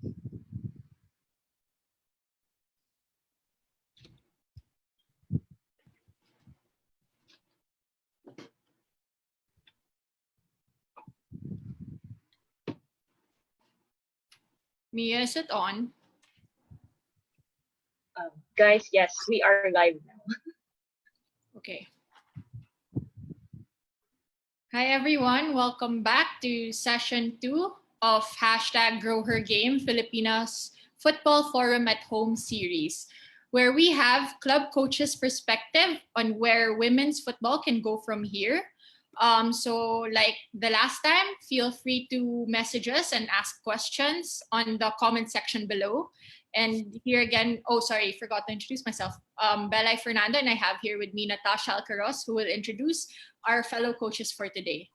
Mia, is it on? Guys, yes, we are live now. Okay. Hi, everyone. Welcome back to session 2 of #GrowHerGame Filipinas Football Forum at Home series, where we have club coaches' perspective on where women's football can go from here. So like the last time, feel free to message us and ask questions on the comment section below. And here again, oh, sorry, forgot to introduce myself. Belay, Fernando, and I have here with me Natasha, Alquiros, who will introduce our fellow coaches for today.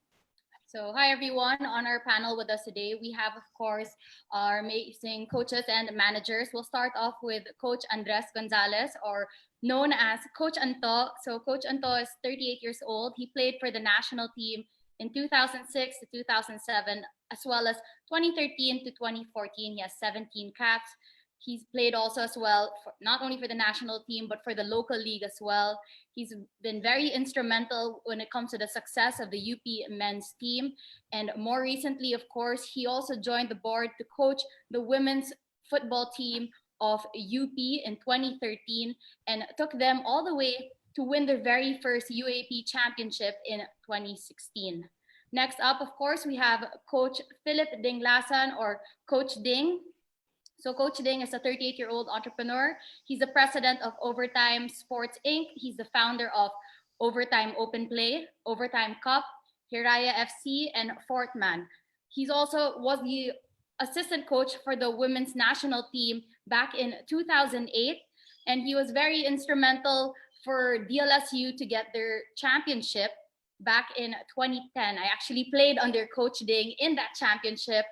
So hi everyone, on our panel with us today, we have of course our amazing coaches and managers. We'll start off with Coach Andres Gonzales, or known as Coach Anto. So Coach Anto is 38 years old. He played for the national team in 2006 to 2007, as well as 2013 to 2014. He has 17 caps. He's played also as well, not only for the national team, but for the local league as well. He's been very instrumental when it comes to the success of the UP men's team. And more recently, of course, he also joined the board to coach the women's football team of UP in 2013 and took them all the way to win their very first UAP championship in 2016. Next up, of course, we have Coach Philip Dinglasan, or Coach Ding. So Coach Ding is a 38-year-old entrepreneur. He's the president of Overtime Sports Inc. He's the founder of Overtime Open Play, Overtime Cup, Hiraya FC, and Fourth Man. He's also was the assistant coach for the women's national team back in 2008, and he was very instrumental for DLSU to get their championship back in 2010. I actually played under Coach Ding in that championship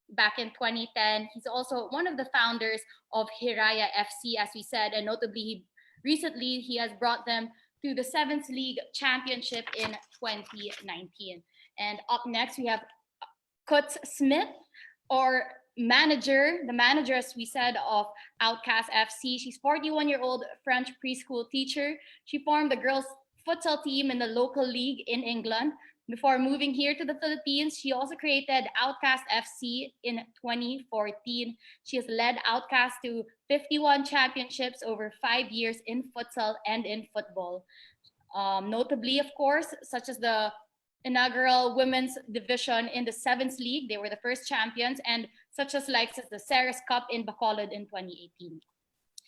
back in 2010. He's also one of the founders of Hiraya FC, as we said, and notably, recently he has brought them to the 7th League Championship in 2019. And up next, we have Keuts Smith, or the manager, as we said, of Outcast FC. She's 41-year-old French preschool teacher. She formed the girls' futsal team in the local league in England. Before moving here to the Philippines, she also created Outcast FC in 2014. She has led Outcast to 51 championships over 5 years in futsal and in football. Notably, of course, such as the inaugural women's division in the 7th League. They were the first champions, and such as the Ceres Cup in Bacolod in 2018.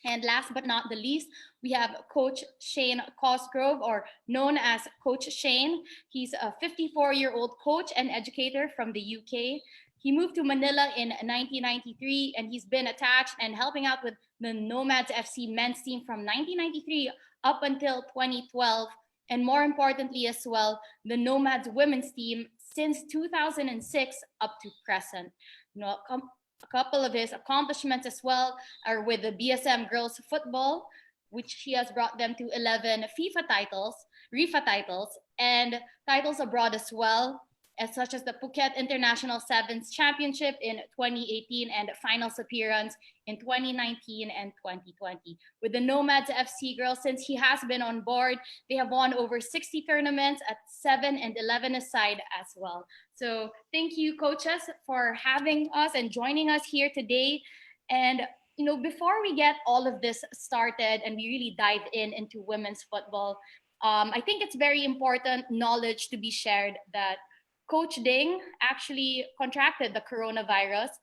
And last but not the least, we have Coach Shane Cosgrove, or known as Coach Shane. He's a 54-year-old coach and educator from the UK. He moved to Manila in 1993, and he's been attached and helping out with the Nomads FC men's team from 1993 up until 2012. And more importantly as well, the Nomads women's team since 2006 up to present. A couple of his accomplishments as well are with the BSM girls football, which he has brought them to 11 FIFA titles, RIFA titles, and titles abroad as well, as such as the Phuket International Sevens Championship in 2018 and finals appearance in 2019 and 2020. With the Nomads FC girls, since he has been on board, they have won over 60 tournaments at 7 and 11 aside as well. So thank you, coaches, for having us and joining us here today. And before we get all of this started and we really dive into women's football, I think it's very important knowledge to be shared that Coach Ding actually contracted the coronavirus.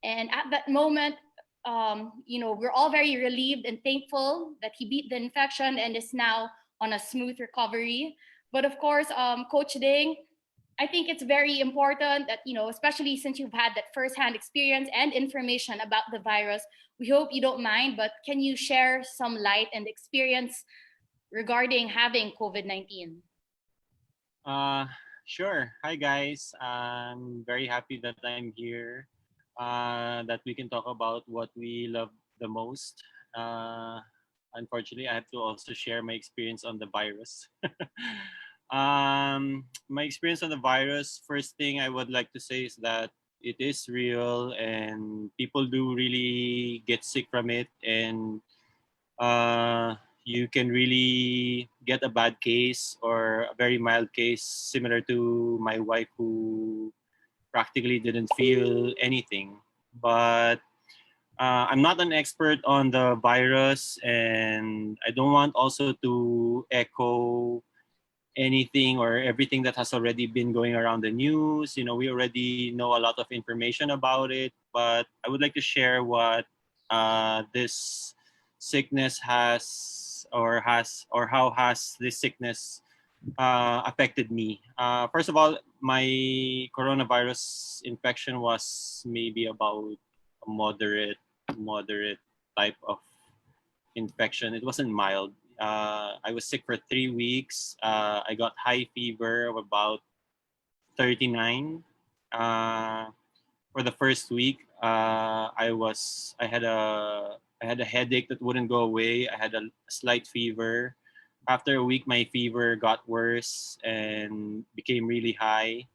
And at that moment, we're all very relieved and thankful that he beat the infection and is now on a smooth recovery. But of course, Coach Ding, I think it's very important that, especially since you've had that firsthand experience and information about the virus, we hope you don't mind, but can you share some light and experience regarding having COVID-19? Sure. Hi, guys. I'm very happy that I'm here, that we can talk about what we love the most. Unfortunately, I have to also share my experience on the virus. My experience on the virus, first thing I would like to say is that it is real, and people do really get sick from it, and uh, you can really get a bad case or a very mild case, similar to my wife who practically didn't feel anything. But I'm not an expert on the virus, and I don't want also to echo anything or everything that has already been going around the news. We already know a lot of information about it, but I would like to share what this sickness has, or how has this sickness affected me. First of all, my coronavirus infection was maybe about a moderate type of infection. It wasn't mild. I was sick for 3 weeks. I got high fever of about 39. Uh, for the first week, I had a headache that wouldn't go away. I had a slight fever. After a week, my fever got worse and became really high.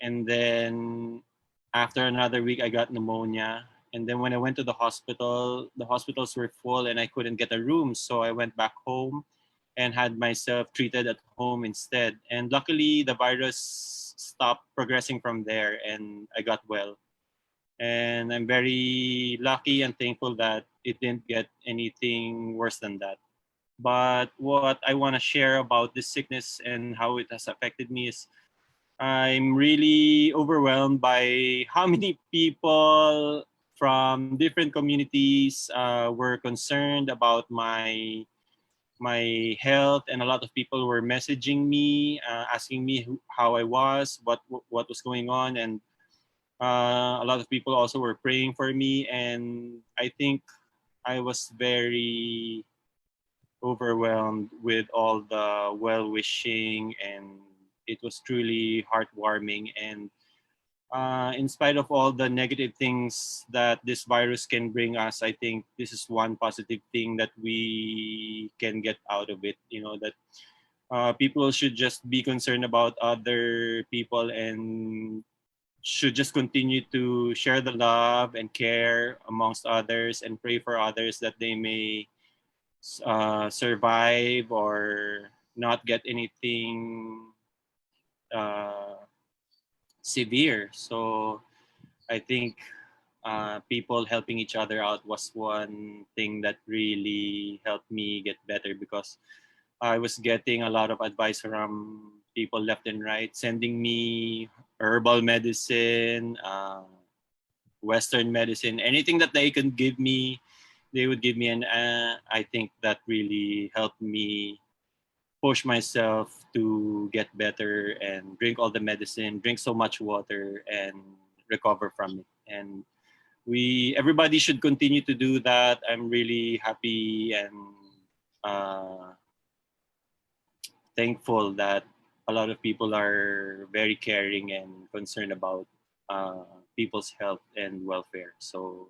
And then after another week, I got pneumonia. And then when I went to the hospitals were full and I couldn't get a room. So I went back home and had myself treated at home instead. And luckily, the virus stopped progressing from there and I got well. And I'm very lucky and thankful that it didn't get anything worse than that. But what I want to share about this sickness and how it has affected me is I'm really overwhelmed by how many people from different communities were concerned about my health, and a lot of people were messaging me, asking me how I was, what was going on, and a lot of people also were praying for me. And I think I was very overwhelmed with all the well wishing, and it was truly heartwarming. And in spite of all the negative things that this virus can bring us, I think this is one positive thing that we can get out of it. That people should just be concerned about other people and should just continue to share the love and care amongst others and pray for others that they may survive or not get anything uh, severe. So I think people helping each other out was one thing that really helped me get better, because I was getting a lot of advice from people left and right, sending me herbal medicine, Western medicine, anything that they can give me, they would give me. And I think that really helped me push myself to get better and drink all the medicine, drink so much water, and recover from it. And everybody should continue to do that. I'm really happy and uh, thankful that a lot of people are very caring and concerned about people's health and welfare. So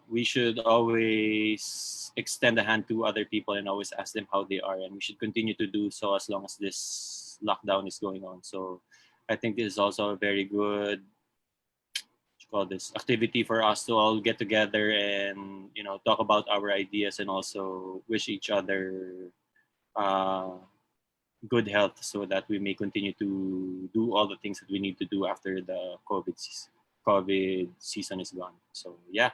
we should always extend a hand to other people and always ask them how they are, and we should continue to do so as long as this lockdown is going on. So I think this is also a very good, what you call this, activity for us to all get together and talk about our ideas and also wish each other uh, good health, so that we may continue to do all the things that we need to do after the COVID season is gone. So yeah,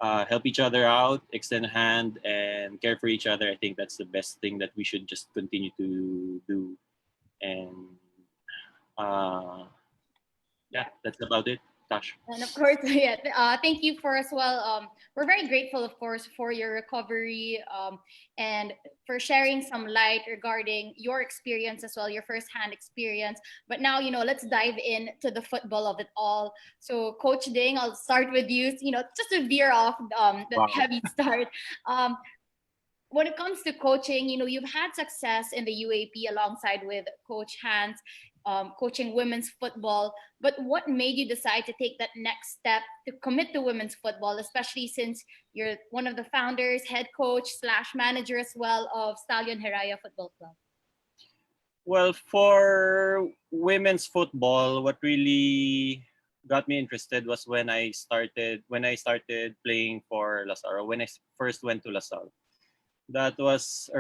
help each other out, extend a hand, and care for each other. I think that's the best thing that we should just continue to do. And yeah, that's about it, Tash. And of course, yeah, thank you for as well. We're very grateful, of course, for your recovery and for sharing some light regarding your experience as well, your firsthand experience. But now, let's dive into the football of it all. So, Coach Ding, I'll start with you. Just to veer off the Wow. heavy start. Um, when it comes to coaching, you've had success in the UAP alongside with Coach Hans, coaching women's football. But what made you decide to take that next step to commit to women's football, especially since you're one of the founders, head coach / manager as well of Stallion Heraya Football Club? Well, for women's football, what really got me interested was when I started playing for LaSalle. When I first went to LaSalle, that was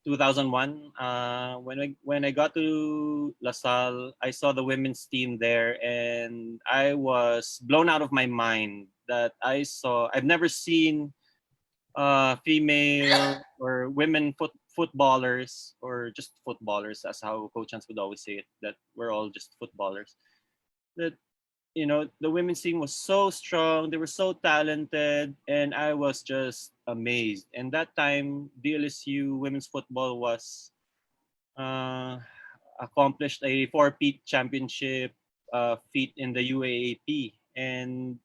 2001. When I got to LaSalle, I saw the women's team there, and I was blown out of my mind that I've never seen female or women footballers, or just footballers, as how Coach Hans would always say it, that we're all just footballers. That the women's team was so strong, they were so talented, and I was just amazed. And that time, DLSU women's football was uh, accomplished a four-peat championship feat in the UAAP, and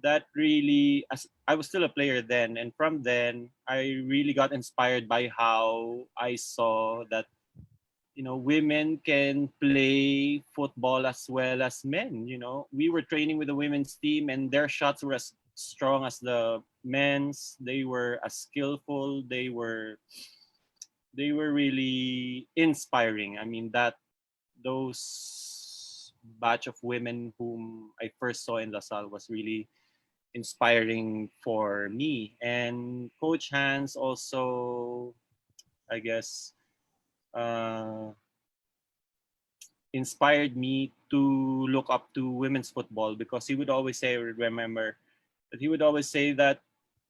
that really, as I was still a player then, and from then I really got inspired by how I saw that women can play football as well as men. We were training with the women's team, and their shots were as strong as the men's. They were as skillful. They were really inspiring. I mean, that those batch of women whom I first saw in LaSalle was really inspiring for me. And Coach Hans also, I guess, uh, inspired me to look up to women's football, because he would always say, I remember that he would always say that,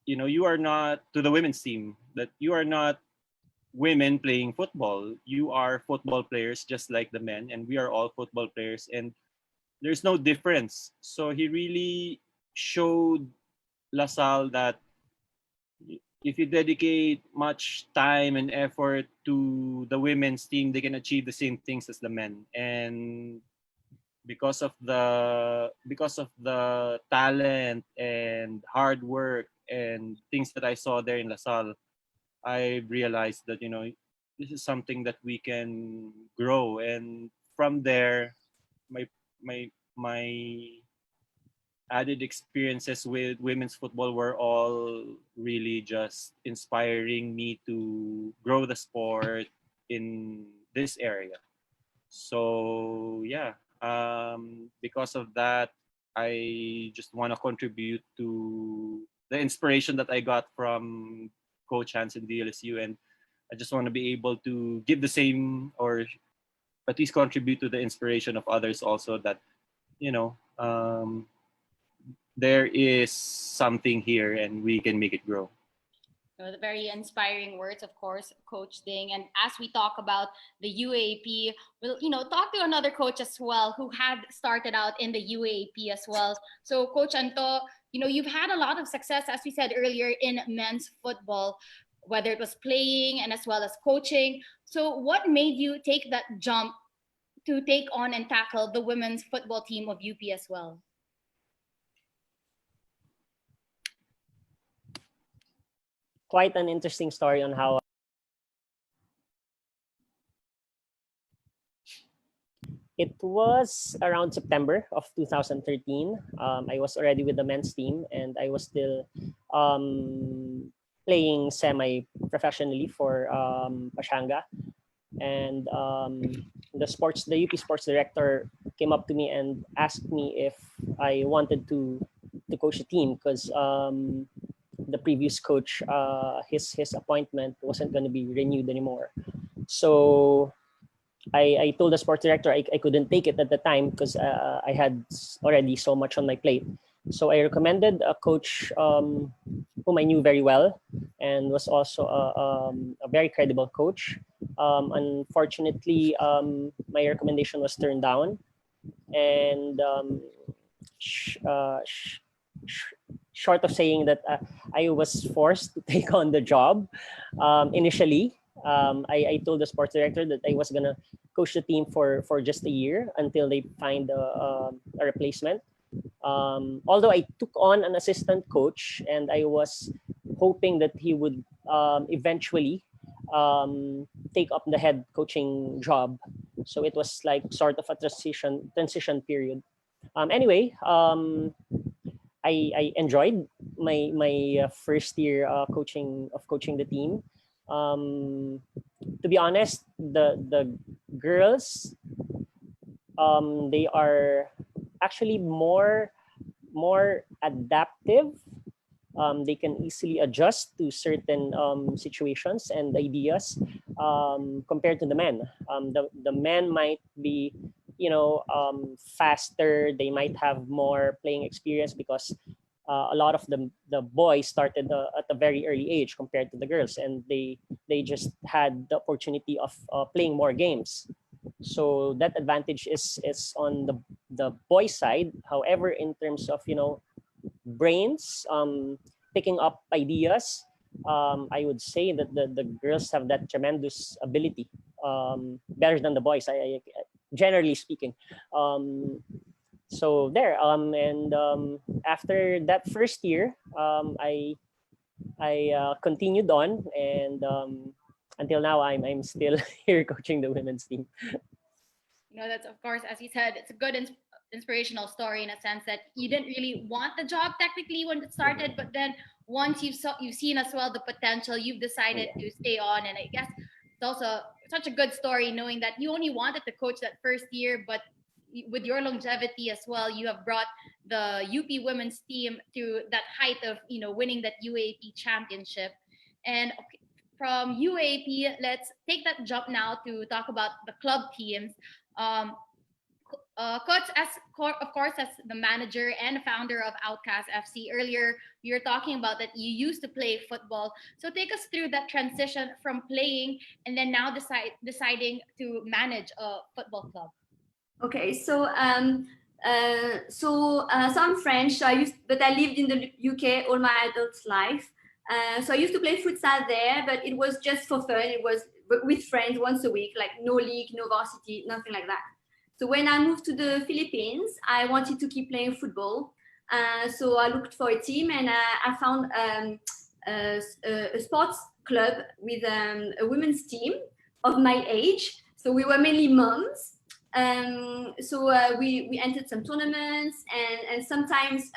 you are not, to the women's team, that you are not women playing football. You are football players just like the men, and we are all football players, and there's no difference. So he really showed LaSalle that if you dedicate much time and effort to the women's team, they can achieve the same things as the men. And because of the talent and hard work and things that I saw there in LaSalle, I realized that this is something that we can grow. And from there, my my added experiences with women's football were all really just inspiring me to grow the sport in this area. So yeah, because of that, I just want to contribute to the inspiration that I got from Coach Hans in DLSU, and I just want to be able to give the same, or at least contribute to the inspiration of others also, that you know um, there is something here and we can make it grow. The very inspiring words, of course, Coach Ding. And as we talk about the UAP, we'll talk to another coach as well who had started out in the UAP as well. So, Coach Anto, you've had a lot of success, as we said earlier, in men's football, whether it was playing and as well as coaching. So, what made you take that jump to take on and tackle the women's football team of UP as well? Quite an interesting story on how it was around September of 2013. I was already with the men's team, and I was still playing semi-professionally for Pashanga. And the UP sports director came up to me and asked me if I wanted to coach a team, because the previous coach, his appointment wasn't going to be renewed anymore. So I told the sports director I couldn't take it at the time, because I had already so much on my plate. So I recommended a coach whom I knew very well, and was also a very credible coach. Unfortunately, my recommendation was turned down, and short of saying that I was forced to take on the job initially. I told the sports director that I was gonna coach the team for just a year until they find a replacement. Although I took on an assistant coach, and I was hoping that he would eventually take up the head coaching job. So it was like sort of a transition period. Anyway, I enjoyed my first year coaching the team. To be honest, the girls, they are actually more adaptive. They can easily adjust to certain situations and ideas compared to the men. The men might be, faster. They might have more playing experience because a lot of the boys started at a very early age compared to the girls, and they just had the opportunity of playing more games. So that advantage is on the boy side. However, in terms of brains, picking up ideas, I would say that the girls have that tremendous ability, better than the boys. I generally speaking. So there, and after that first year, I continued on, and until now, I'm still here coaching the women's team. That's, of course, as you said, it's a good inspirational story in a sense that you didn't really want the job technically when it started, but then once you've seen as well the potential, you've decided to stay on. And I guess it's also such a good story knowing that you only wanted to coach that first year, but with your longevity as well, you have brought the UP women's team to that height of winning that UAP championship. And from UAP, let's take that jump now to talk about the club teams. Keuts, of course, as the manager and founder of Outcast FC, earlier you were talking about that you used to play football. So take us through that transition from playing and then now deciding to manage a football club. Okay, so I'm French, but I lived in the UK all my adult life. So I used to play futsal there, but it was just for fun. It was with friends once a week, like no league, no varsity, nothing like that. So when I moved to the Philippines, I wanted to keep playing football. So I looked for a team, and I found a sports club with a women's team of my age. So we were mainly moms. So we entered some tournaments, and sometimes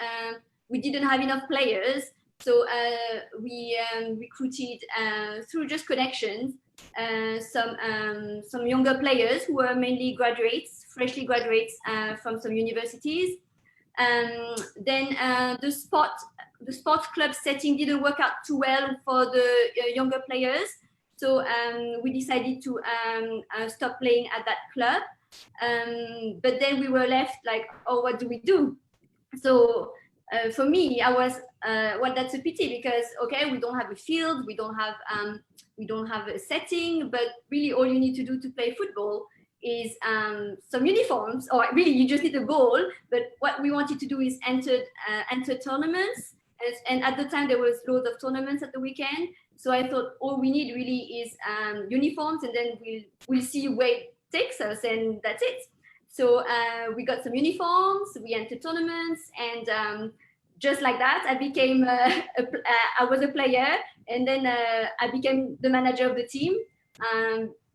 we didn't have enough players. So we recruited through just connections some younger players who were mainly freshly graduates from some universities. Then the sports club setting didn't work out too well for the younger players. So we decided to stop playing at that club. But then we were left like, oh, what do we do? So for me, I was well, that's a pity because okay, we don't have a field, we don't have a setting, but really all you need to do to play football is some uniforms, or really you just need a ball. But what we wanted to do is enter tournaments, and at the time there was loads of tournaments at the weekend. So I thought all we need really is uniforms, and then we'll see where it takes us, and that's it. So we got some uniforms, we entered tournaments, and just like that, I became I was a player, and then I became the manager of the team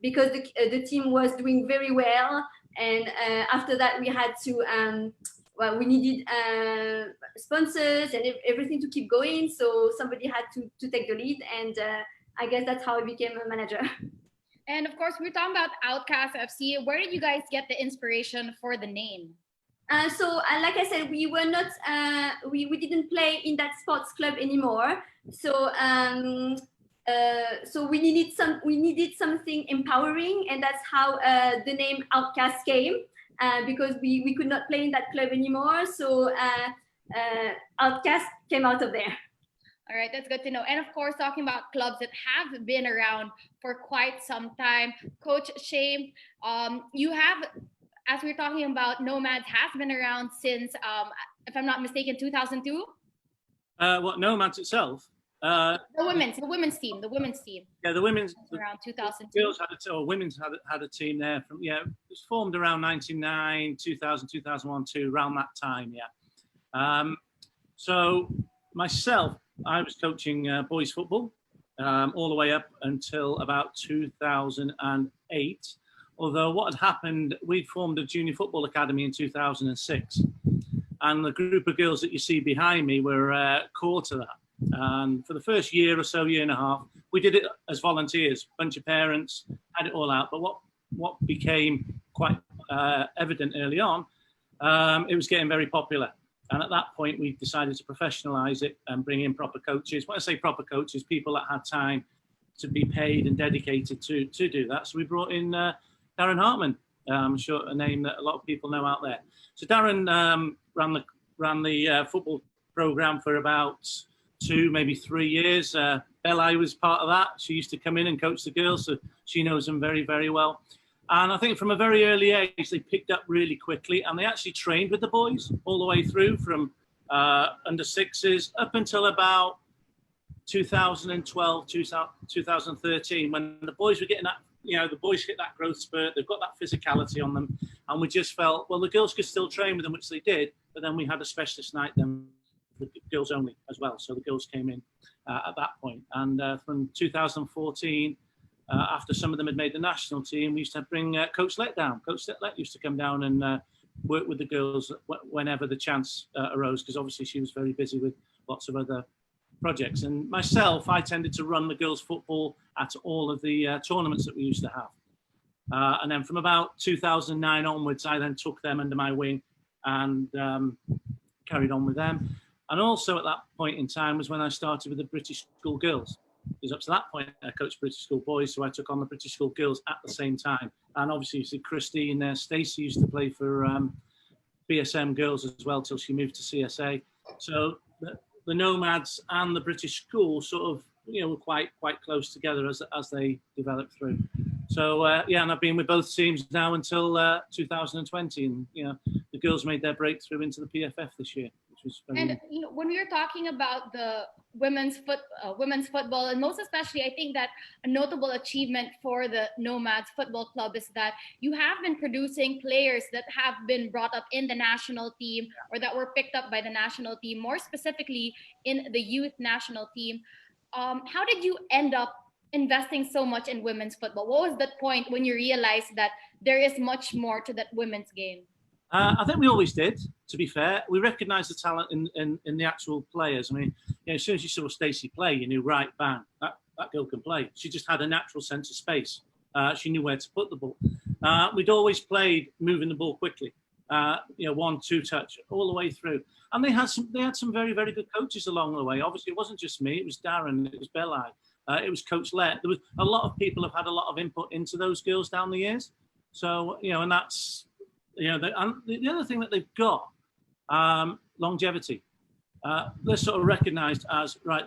because the team was doing very well. And after that, we had to we needed sponsors and everything to keep going. So somebody had to take the lead, and I guess that's how I became a manager. And of course, we're talking about Outcast FC. Where did you guys get the inspiration for the name? So like I said, we were not we didn't play in that sports club anymore. So so we needed something empowering, and that's how the name Outcast came, because we could not play in that club anymore. So Outcast came out of there. All right, that's good to know. And of course, talking about clubs that have been around for quite some time, Coach Shane, you have, as we're talking about, Nomads has been around since, if I'm not mistaken, 2002? What, Nomads itself? The women's team. Yeah, the women's. Around 2002. Girls women's had a team there from, it was formed around 1999, 2000, 2001, around that time, yeah. So myself, I was coaching boys football all the way up until about 2008. Although what had happened, we'd formed a junior football academy in 2006. And the group of girls that you see behind me were core to that. And for the first year or so, year and a half, we did it as volunteers, bunch of parents, had it all out. But what became quite evident early on it was getting very popular. And at that point, we decided to professionalize it and bring in proper coaches. When I say proper coaches, people that had time to be paid and dedicated to do that. So we brought in Darren Hartman, I'm sure a name that a lot of people know out there. So Darren ran the football program for about 2, maybe 3 years. Belay was part of that. She used to come in and coach the girls, so she knows them very, very well. And I think from a very early age, they picked up really quickly, and they actually trained with the boys all the way through from under sixes up until about 2012, 2013, when the boys were getting that, the boys hit that growth spurt. They've got that physicality on them. And we just felt, well, the girls could still train with them, which they did. But then we had a specialist night then for girls only as well. So the girls came in at that point. And from 2014, after some of them had made the national team, we used to bring Coach Let down. Coach Let used to come down and work with the girls whenever the chance arose, because obviously she was very busy with lots of other projects. And myself, I tended to run the girls' football at all of the tournaments that we used to have. And then from about 2009 onwards, I then took them under my wing and carried on with them. And also at that point in time was when I started with the British School Girls. Because up to that point, I coached British School Boys, so I took on the British School Girls at the same time. And obviously, you see Christine there. Stacey used to play for BSM Girls as well till she moved to CSA. So the Nomads and the British School sort of, were quite close together as they developed through. So and I've been with both teams now until 2020, and the girls made their breakthrough into the PFF this year, which was very. And when we were talking about the women's football, and most especially, I think that a notable achievement for the Nomads Football Club is that you have been producing players that have been brought up in the national team or that were picked up by the national team, more specifically in the youth national team. How did you end up investing so much in women's football? What was that point when you realized that there is much more to that women's game? I think we always did, to be fair. We recognised the talent in the actual players. I mean, as soon as you saw Stacey play, you knew, right, bang, that girl can play. She just had a natural sense of space. She knew where to put the ball. We'd always played moving the ball quickly, 1-2 touch, all the way through. And they had some very, very good coaches along the way. Obviously, it wasn't just me. It was Darren, it was Belay, it was Coach Let. There was a lot of people have had a lot of input into those girls down the years. So, and that's, the other thing that they've got, longevity. They're sort of recognised as, right,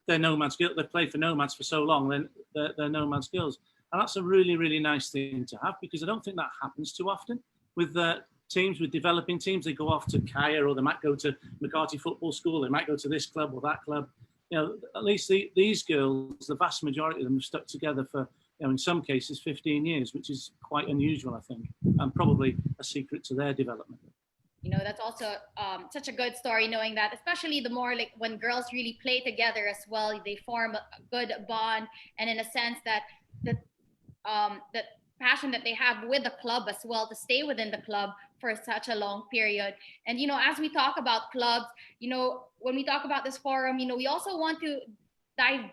they're Nomads girls. They've played for Nomads for so long, then they're Nomads girls. And that's a really, really nice thing to have, because I don't think that happens too often with teams, with developing teams. They go off to Kaya, or they might go to McCarthy Football School. They might go to this club or that club. At least these girls, the vast majority of them have stuck together for, in some cases, 15 years, which is quite unusual, I think, and probably a secret to their development. That's also such a good story, knowing that, especially the more like when girls really play together as well, they form a good bond, and in a sense that passion that they have with the club as well, to stay within the club for such a long period. And as we talk about clubs, when we talk about this forum, we also want to dive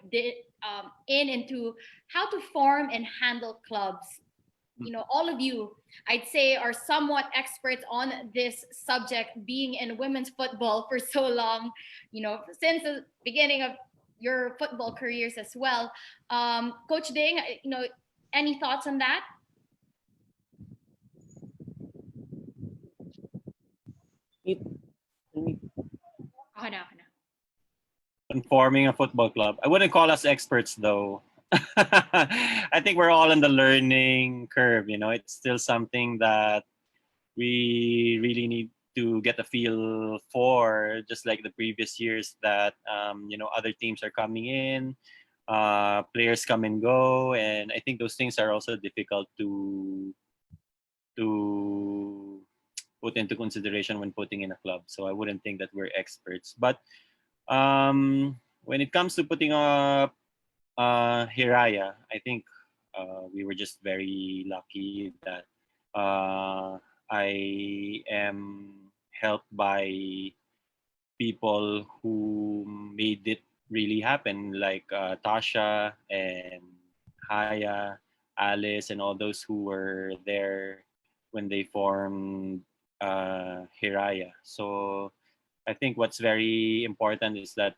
into how to form and handle clubs. All of you, I'd say, are somewhat experts on this subject, being in women's football for so long, since the beginning of your football careers as well. Coach Ding, any thoughts on that? On forming a football club, I wouldn't call us experts though. I think we're all on the learning curve. It's still something that we really need to get a feel for, just like the previous years that other teams are coming in, players come and go, and I think those things are also difficult to put into consideration when putting in a club. So I wouldn't think that we're experts, but when it comes to putting up Hiraya, I think we were just very lucky that I am helped by people who made it really happen, like Tasha and Haya, Alice, and all those who were there when they formed Hiraya. So I think what's very important is that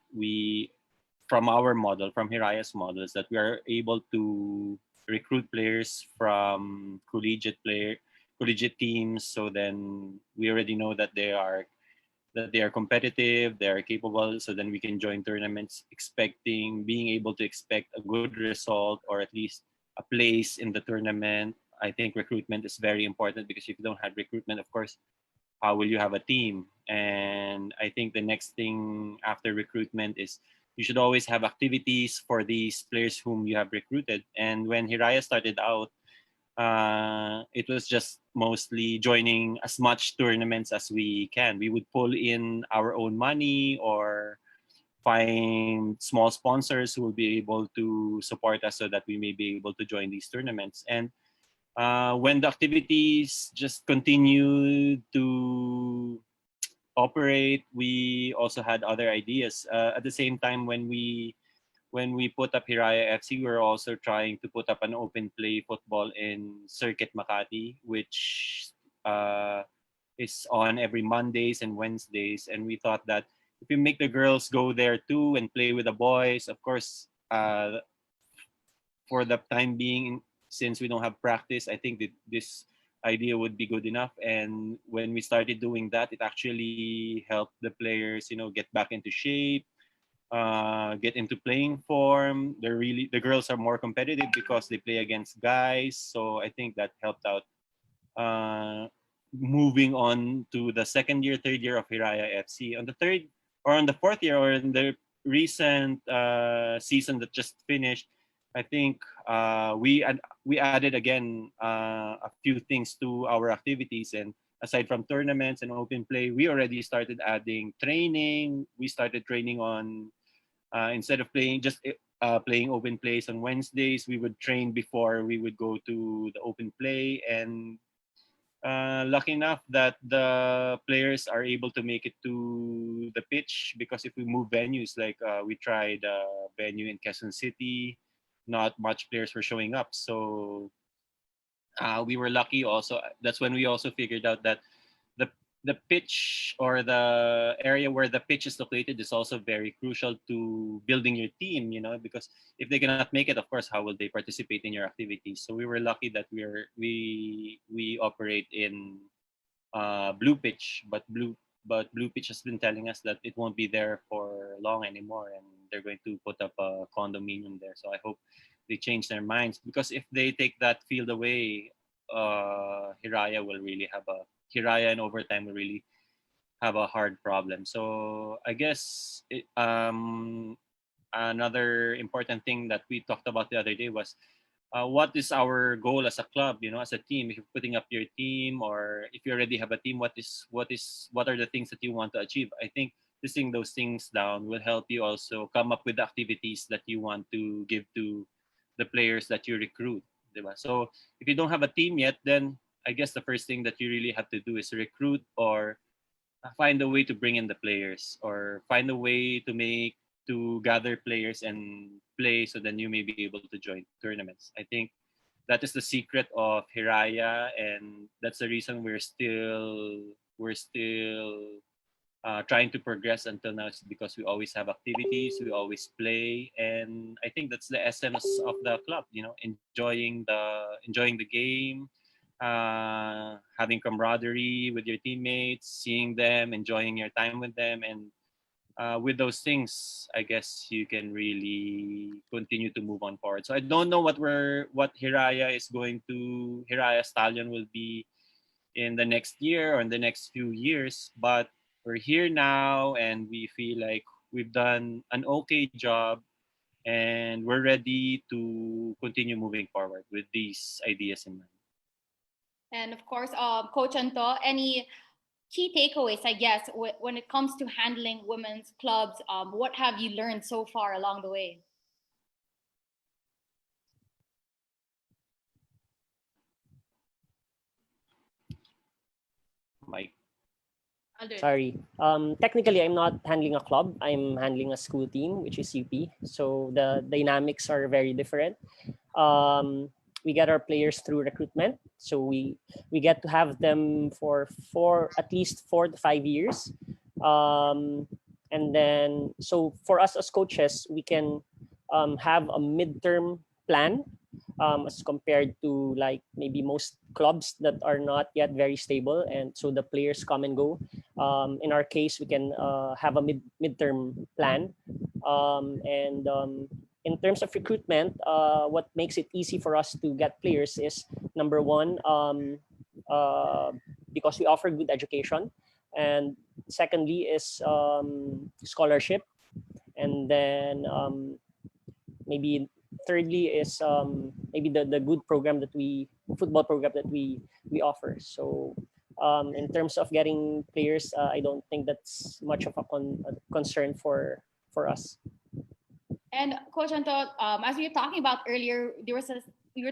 from our model, from Hiraya's model, is that we are able to recruit players from collegiate teams. So then we already know that they are competitive, they are capable. So then we can join tournaments being able to expect a good result or at least a place in the tournament. I think recruitment is very important because if you don't have recruitment, of course, how will you have a team? And I think the next thing after recruitment is you should always have activities for these players whom you have recruited. And when Hiraya started out, it was just mostly joining as much tournaments as we can. We would pull in our own money or find small sponsors who will be able to support us so that we may be able to join these tournaments. And when the activities just continued to operate, we also had other ideas. At the same time, when we put up Hiraya FC, we were also trying to put up an open play football in Circuit Makati, which is on every Mondays and Wednesdays. And we thought that if we make the girls go there too and play with the boys, of course, for the time being, since we don't have practice, I think that this idea would be good enough. And when we started doing that, it actually helped the players, get back into shape, get into playing form. The girls are more competitive because they play against guys. So I think that helped out. Moving on to the second year, third year of Hiraya FC, on the third or on the fourth year or in the recent season that just finished, I think we added again a few things to our activities. And aside from tournaments and open play, we already started adding training. We started training on instead of playing open plays on Wednesdays, we would train before we would go to the open play. And lucky enough that the players are able to make it to the pitch, because if we move venues, like we tried a venue in Quezon City, not much players were showing up. So we were lucky also. That's when we also figured out that the pitch or the area where the pitch is located is also very crucial to building your team, because if they cannot make it, of course, how will they participate in your activities? So we were lucky that we operate in blue pitch, but blue pitch has been telling us that it won't be there for long anymore, and they're going to put up a condominium there. So I hope they change their minds, because if they take that field away, Hiraya and overtime will really have a hard problem. So I guess another important thing that we talked about the other day was what is our goal as a club, as a team. If you're putting up your team, or if you already have a team, what are the things that you want to achieve? I think listing those things down will help you also come up with activities that you want to give to the players that you recruit. Diba? So if you don't have a team yet, then I guess the first thing that you really have to do is recruit, or find a way to bring in the players, or find a way to gather players and play, so then you may be able to join tournaments. I think that is the secret of Hiraya, and that's the reason we're still trying to progress until now, is because we always have activities, we always play. And I think that's the essence of the club, enjoying the game, having camaraderie with your teammates, seeing them, enjoying your time with them. And with those things, I guess you can really continue to move on forward. So I don't know what Hiraya Stallion will be in the next year or in the next few years, but we're here now, and we feel like we've done an okay job, and we're ready to continue moving forward with these ideas in mind. And of course, Coach Anto, any key takeaways, I guess, when it comes to handling women's clubs? What have you learned so far along the way? Mike. Sorry. Technically, I'm not handling a club. I'm handling a school team, which is UP. So the dynamics are very different. We get our players through recruitment. So we get to have them for at least 4 to 5 years. And then, so for us as coaches, we can have a midterm plan as compared to like maybe most clubs that are not yet very stable, and so the players come and go. In our case, we can have a midterm plan. In terms of recruitment, what makes it easy for us to get players is, number one, because we offer good education, and secondly is scholarship, and then maybe thirdly is maybe the good football program that we offer. So in terms of getting players, I don't think that's much of a concern for us. And Coach Anto, as we were talking about earlier, we were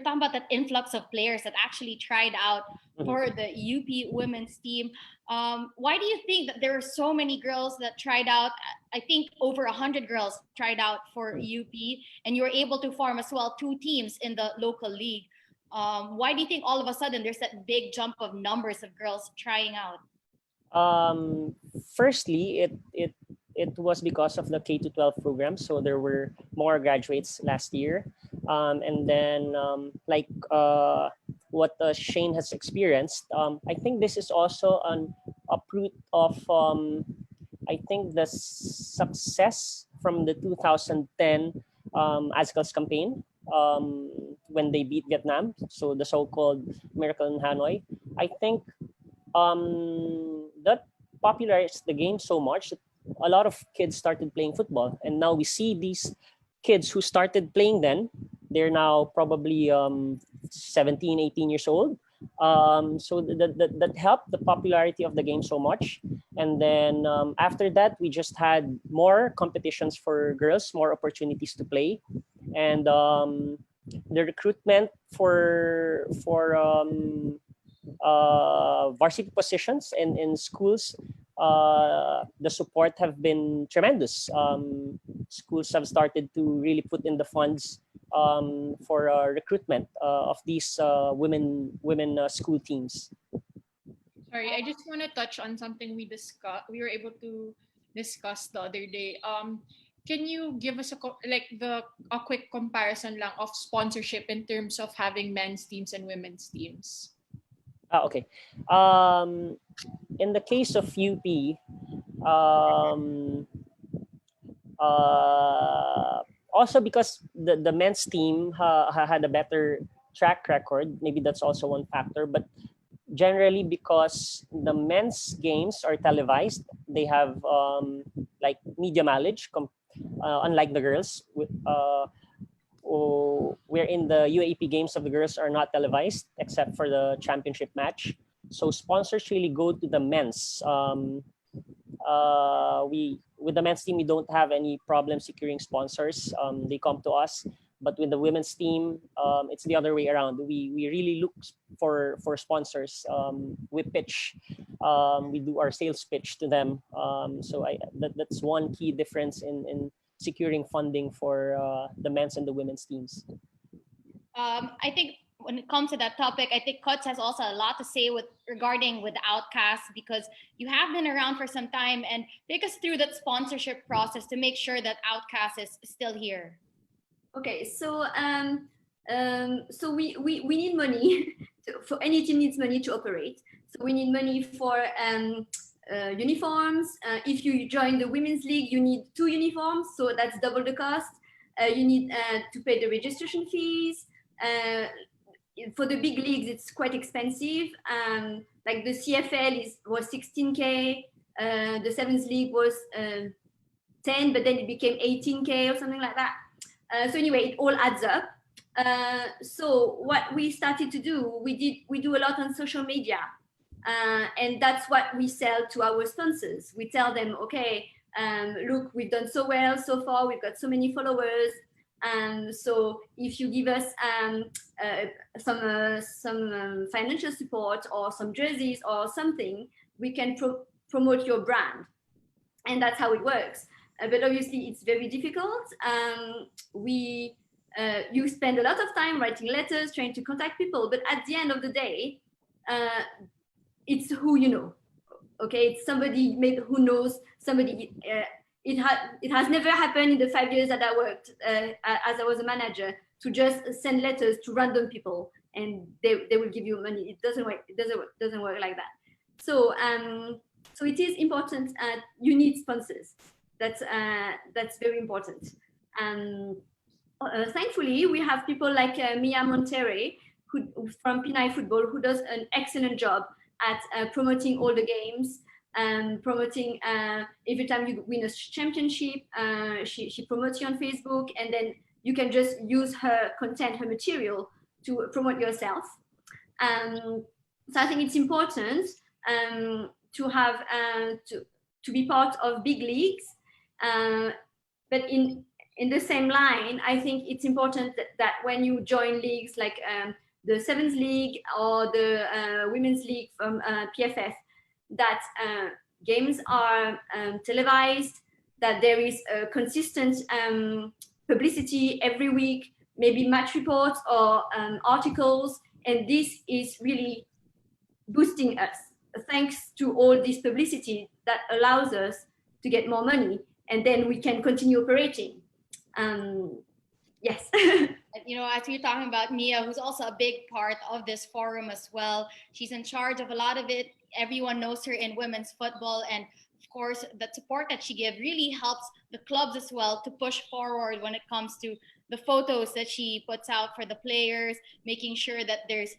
talking about that influx of players that actually tried out for the UP women's team. Why do you think that there were so many girls that tried out? I think over 100 girls tried out for UP, and you were able to form as well 2 teams in the local league. Why do you think all of a sudden there's that big jump of numbers of girls trying out? Firstly, it was because of the K-12 program, so there were more graduates last year, and then like what Shane has experienced, I think this is also a fruit of I think the success from the 2010 ASCAL's campaign, when they beat Vietnam, so the so-called Miracle in Hanoi. I think that popularized the game so much that a lot of kids started playing football, and now we see these kids who started playing then, they're now probably 17, 18 years old. So that helped the popularity of the game so much. And then after that, we just had more competitions for girls, more opportunities to play, and the recruitment for varsity positions in schools, the support have been tremendous. Schools have started to really put in the funds for recruitment of these women school teams. Sorry, I just want to touch on something we were able to discuss the other day. Can you give us a quick comparison lang of sponsorship in terms of having men's teams and women's teams? Okay. In the case of UP, also because the men's team had a better track record, maybe that's also one factor, but generally because the men's games are televised, they have like media mileage, unlike the girls. Where in the UAP games of the girls are not televised except for the championship match. So sponsors really go to the men's. With the men's team, we don't have any problem securing sponsors. They come to us. But with the women's team, it's the other way around. We really look for sponsors. We pitch. We do our sales pitch to them. So that's one key difference in securing funding for the men's and the women's teams. I think when it comes to that topic, I think Keuts has also a lot to say regarding Outcasts, because you have been around for some time, and take us through that sponsorship process to make sure that Outcasts is still here. Okay, so so we need money for any team needs money to operate. So we need money for uniforms. If you join the women's league, you need 2 uniforms, so that's double the cost. You need to pay the registration fees. For the big leagues, it's quite expensive. Like the CFL was 16K. The Sevens League was 10, but then it became 18K or something like that. So anyway, it all adds up. So what we started to do, we do a lot on social media. And that's what we sell to our sponsors. We tell them, okay, look, we've done so well so far. We've got so many followers. So if you give us some financial support or some jerseys or something, we can promote your brand. And that's how it works. But obviously, it's very difficult. We you spend a lot of time writing letters, trying to contact people, but at the end of the day, it's who you know. Okay, it's somebody maybe who knows somebody. It has never happened in the 5 years that I worked as I was a manager to just send letters to random people and they will give you money. It doesn't work. It doesn't work like that. So so it is important. You need sponsors. That's very important. Thankfully, we have people like Mia Monterrey, who from Pinay Football, who does an excellent job at promoting all the games, promoting every time you win a championship. She promotes you on Facebook, and then you can just use her content, her material to promote yourself. So I think it's important to have to be part of big leagues, but in the same line, I think it's important that when you join leagues like the Sevens League or the Women's League from PFF, that games are televised, that there is a consistent publicity every week, maybe match reports or articles, and this is really boosting us. Thanks to all this publicity that allows us to get more money, and then we can continue operating. Yes. You know, as you're talking about Mia, who's also a big part of this forum as well. She's in charge of a lot of it. Everyone knows her in women's football. And of course, the support that she gives really helps the clubs as well to push forward when it comes to the photos that she puts out for the players, making sure that there's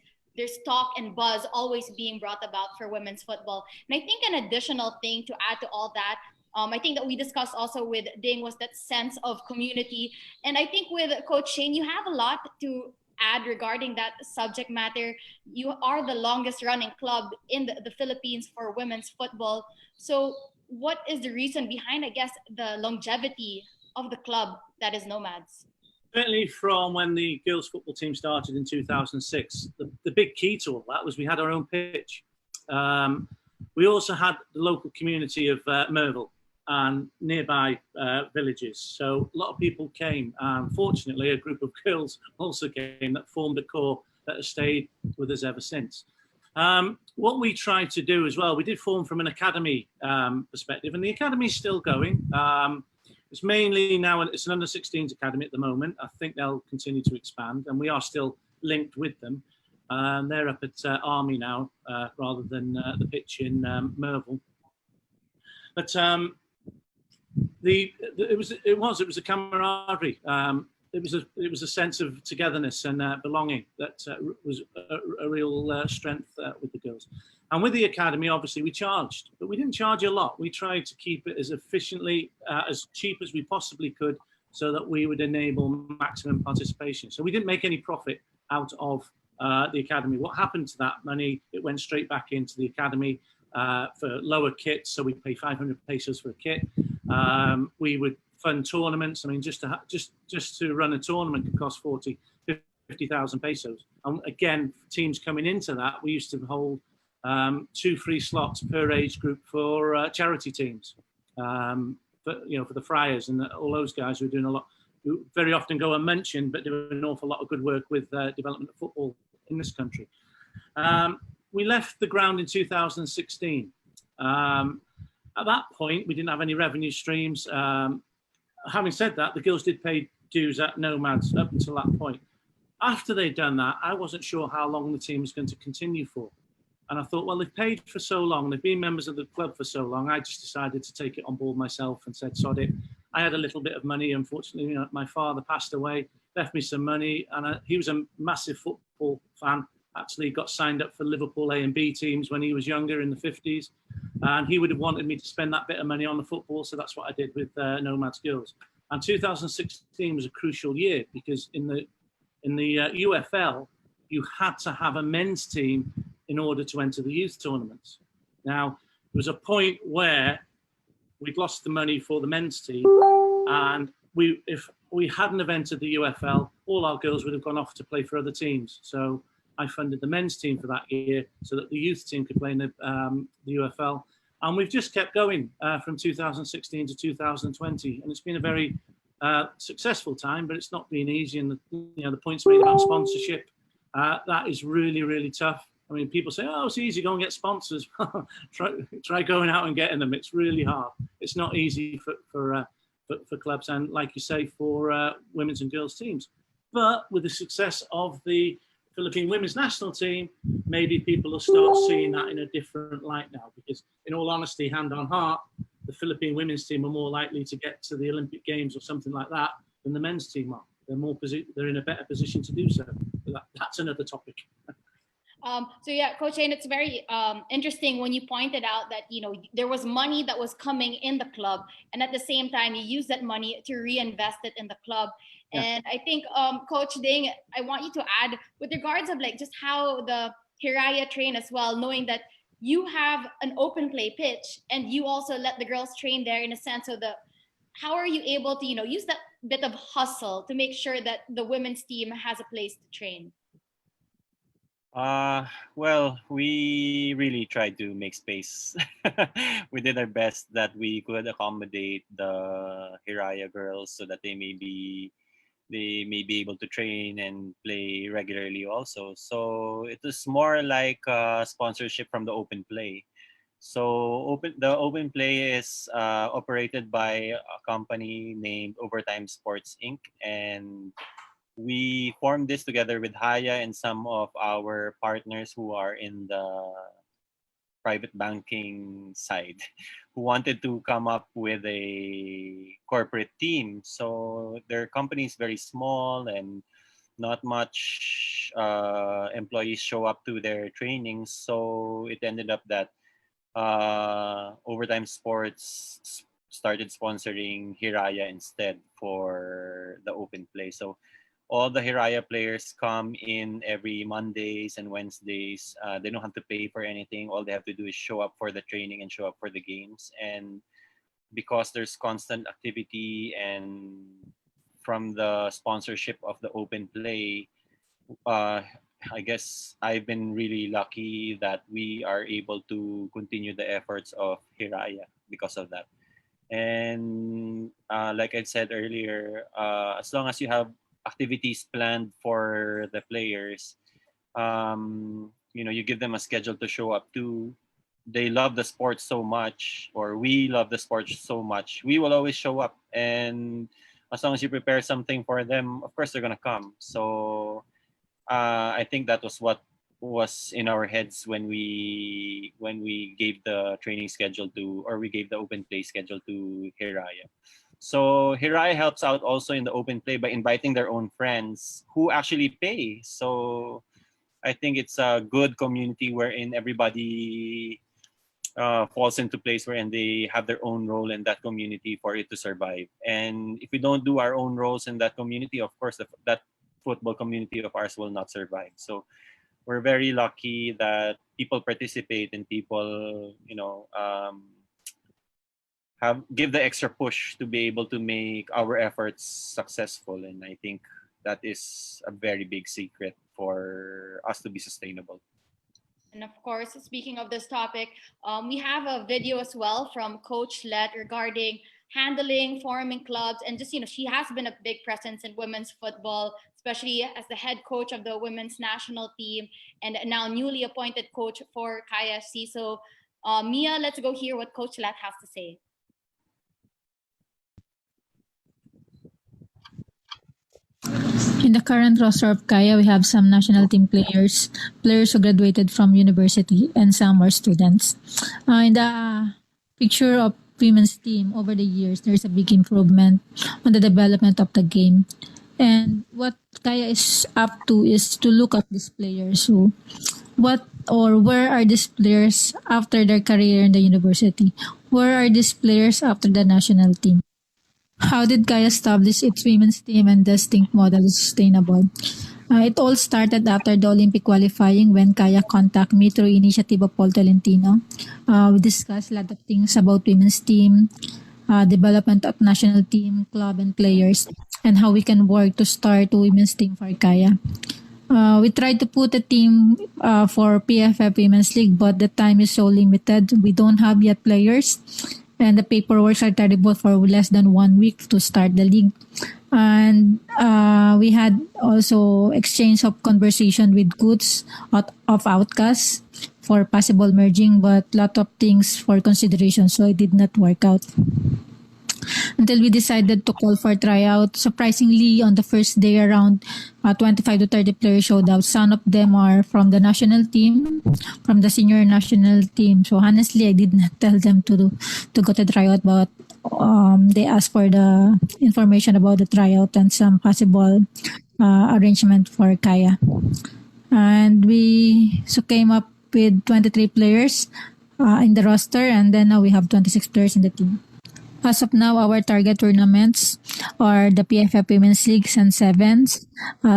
talk and buzz always being brought about for women's football. And I think an additional thing to add to all that, I think that we discussed also with Ding, was that sense of community. And I think with Coach Shane, you have a lot to add regarding that subject matter. You are the longest running club in the Philippines for women's football. So what is the reason behind, I guess, the longevity of the club that is Nomads? Certainly from when the girls football team started in 2006, the big key to all that was we had our own pitch. We also had the local community of Merville and nearby villages. So a lot of people came. Fortunately, a group of girls also came that formed a core that has stayed with us ever since. What we tried to do as well, we did form from an academy perspective, and the academy is still going. It's mainly now, it's an under-16s academy at the moment. I think they'll continue to expand, and we are still linked with them. They're up at Army now, rather than the pitch in Merville. But it was a camaraderie. It was a sense of togetherness and belonging that was a real strength with the girls. And with the academy, obviously, we charged, but we didn't charge a lot. We tried to keep it as efficiently, as cheap as we possibly could, so that we would enable maximum participation. So we didn't make any profit out of the academy. What happened to that money? It went straight back into the academy for lower kits. So we pay 500 pesos for a kit. We would fund tournaments. I mean, just to run a tournament could cost 50,000 pesos. And again, teams coming into that, we used to hold 2 free slots per age group for charity teams. For the Friars and all those guys who are doing a lot, who very often go unmentioned, but do an awful lot of good work with development of football in this country. We left the ground in 2016. At that point, we didn't have any revenue streams. Having said that, the girls did pay dues at Nomads up until that point. After they'd done that, I wasn't sure how long the team was going to continue for. And I thought, well, they've paid for so long, they've been members of the club for so long, I just decided to take it on board myself and said, sod it. I had a little bit of money. Unfortunately, my father passed away, left me some money, and he was a massive football fan. Actually got signed up for Liverpool A and B teams when he was younger in the 50s. And he would have wanted me to spend that bit of money on the football. So that's what I did with Nomads Girls. And 2016 was a crucial year because in the UFL, you had to have a men's team in order to enter the youth tournaments. Now, there was a point where we'd lost the money for the men's team, and if we hadn't have entered the UFL, all our girls would have gone off to play for other teams. So I funded the men's team for that year so that the youth team could play in the UFL. And we've just kept going from 2016 to 2020. And it's been a very successful time, but it's not been easy. And the points made about sponsorship, that is really, really tough. I mean, people say, "Oh, it's easy, go and get sponsors." try going out and getting them. It's really hard. It's not easy for clubs, and like you say, for women's and girls teams. But with the success of the Philippine women's national team, maybe people will start seeing that in a different light now. Because, in all honesty, hand on heart, the Philippine women's team are more likely to get to the Olympic Games or something like that than the men's team are. They're in a better position to do so. But that's another topic. So yeah, Coach Shane, it's very interesting when you pointed out that there was money that was coming in the club, and at the same time you use that money to reinvest it in the club. Yeah. And I think Coach Ding, I want you to add with regards of just how the Hiraya train as well, knowing that you have an open play pitch and you also let the girls train there in a sense of how are you able to use that bit of hustle to make sure that the women's team has a place to train? Well, we really tried to make space. We did our best that we could accommodate the Hiraya girls so that they may be able to train and play regularly also. So it was more like sponsorship from the open play. So the open play is operated by a company named Overtime Sports Inc. And we formed this together with Haya and some of our partners who are in the private banking side who wanted to come up with a corporate team. So their company is very small and not much employees show up to their trainings. So it ended up that Overtime Sports started sponsoring Hiraya instead for the open play. So all the Hiraya players come in every Mondays and Wednesdays. They don't have to pay for anything. All they have to do is show up for the training and show up for the games. And because there's constant activity and from the sponsorship of the open play, I guess I've been really lucky that we are able to continue the efforts of Hiraya because of that. And like I said earlier, as long as you have activities planned for the players, you give them a schedule to show up to. They love the sport so much, or we love the sport so much, we will always show up. And as long as you prepare something for them, of course they're gonna come. So I think that was what was in our heads when we gave the training schedule we gave the open play schedule to Hiraya. So Hiraya helps out also in the open play by inviting their own friends who actually pay. So I think it's a good community wherein everybody falls into place wherein they have their own role in that community for it to survive. And if we don't do our own roles in that community, of course, that football community of ours will not survive. So we're very lucky that people participate and people, give the extra push to be able to make our efforts successful. And I think that is a very big secret for us to be sustainable. And of course, speaking of this topic, we have a video as well from Coach Let regarding handling, forming clubs, and just, she has been a big presence in women's football, especially as the head coach of the women's national team and now newly appointed coach for KFC. So Mia, let's go hear what Coach Let has to say. In the current roster of Kaya, we have some national team players who graduated from university, and some are students. In the picture of women's team over the years, there's a big improvement on the development of the game. And what Kaya is up to is to look at these players. So where are these players after their career in the university? Where are these players after the national team? How did Kaya establish its women's team and thus think model is sustainable? It all started after the Olympic qualifying when Kaya contacted me through initiative of Paul Tolentino. We discussed a lot of things about women's team, development of national team, club, and players, and how we can work to start a women's team for Kaya. We tried to put a team for PFF Women's League, but the time is so limited. We don't have yet players. and the paperwork are terrible for less than 1 week to start the league. And we had also exchange of conversation with Keuts of Outcasts for possible merging, but lot of things for consideration, so it did not work out. Until we decided to call for tryout. Surprisingly, on the first day, around 25 to 30 players showed up. Some of them are from the national team, from the senior national team. So honestly, I did not tell them to go to tryout, but they asked for the information about the tryout and some possible arrangement for Kaya. And we came up with 23 players in the roster, and then now we have 26 players in the team. As of now, our target tournaments are the PFF Women's Leagues and Sevens.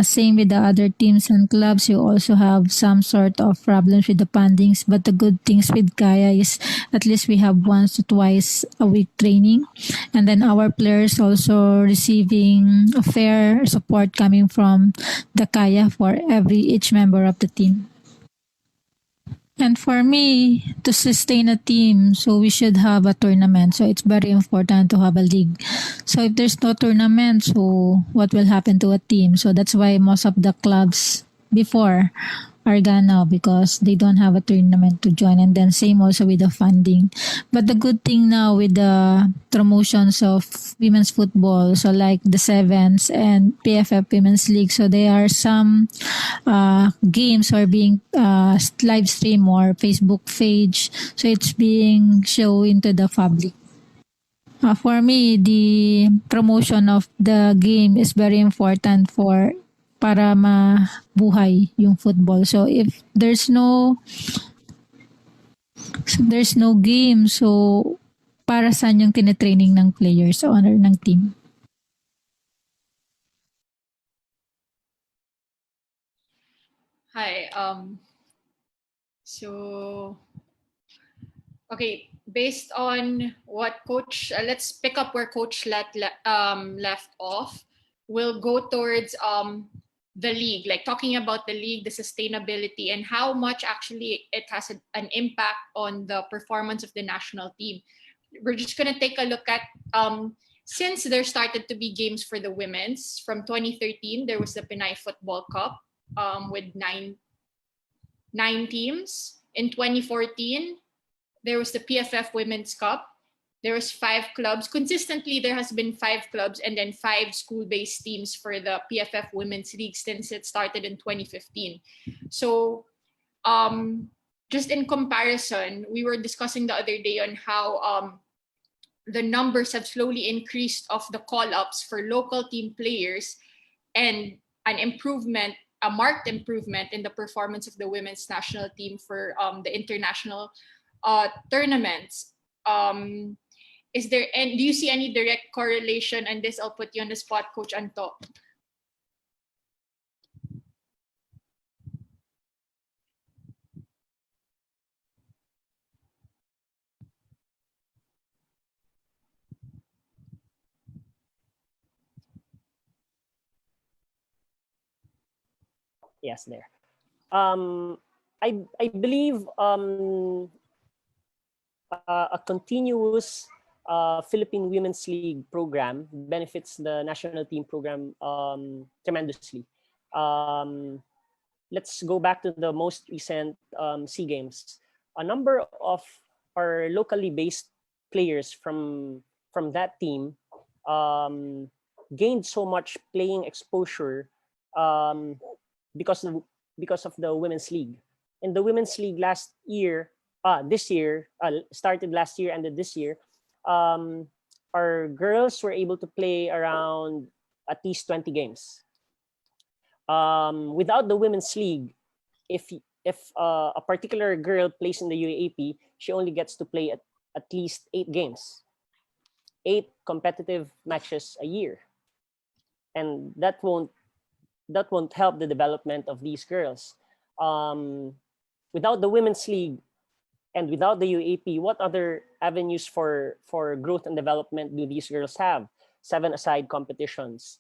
Same with the other teams and clubs. You also have some sort of problems with the fundings, but the good things with Kaya is at least we have once to twice a week training. And then our players also receiving a fair support coming from the Kaya for each member of the team. And for me, to sustain a team, so we should have a tournament. So it's very important to have a league. So if there's no tournament, so what will happen to a team? So that's why most of the clubs before are gone now because they don't have a tournament to join. And then same also with the funding. But the good thing now with the promotions of women's football, so like the Sevens and PFF Women's League, so there are some games are being live stream or Facebook page. So it's being shown into the public. For me, the promotion of the game is very important para mabuhay yung football. So if there's no game, so para saan yung tinetraining ng players o ng team? Hi. So, okay, based on what Coach, let's pick up where Coach left off. We'll go towards the league, like talking about the league, the sustainability, and how much actually it has an impact on the performance of the national team. We're just going to take a look at since there started to be games for the women's. From 2013, there was the Pinay Football Cup with nine teams. In 2014, there was the PFF Women's Cup. There was 5 clubs. Consistently, there has been 5 clubs and then 5 school-based teams for the PFF Women's League since it started in 2015. So, just in comparison, we were discussing the other day on how the numbers have slowly increased of the call-ups for local team players and a marked improvement in the performance of the women's national team for the international tournaments. Do you see any direct correlation? And this, I'll put you on the spot, Coach Anto. Yes, there. I believe a continuous Philippine Women's League program benefits the national team program tremendously. Let's go back to the most recent SEA Games. A number of our locally based players from that team gained so much playing exposure because of the Women's League. In the Women's League started last year, ended this year, our girls were able to play around at least 20 games. Without the Women's League, if a particular girl plays in the UAAP, she only gets to play at least 8 games, 8 competitive matches a year, and that won't help the development of these girls. Without the Women's League and without the UAP, what other avenues for growth and development do these girls have? 7-a-side competitions.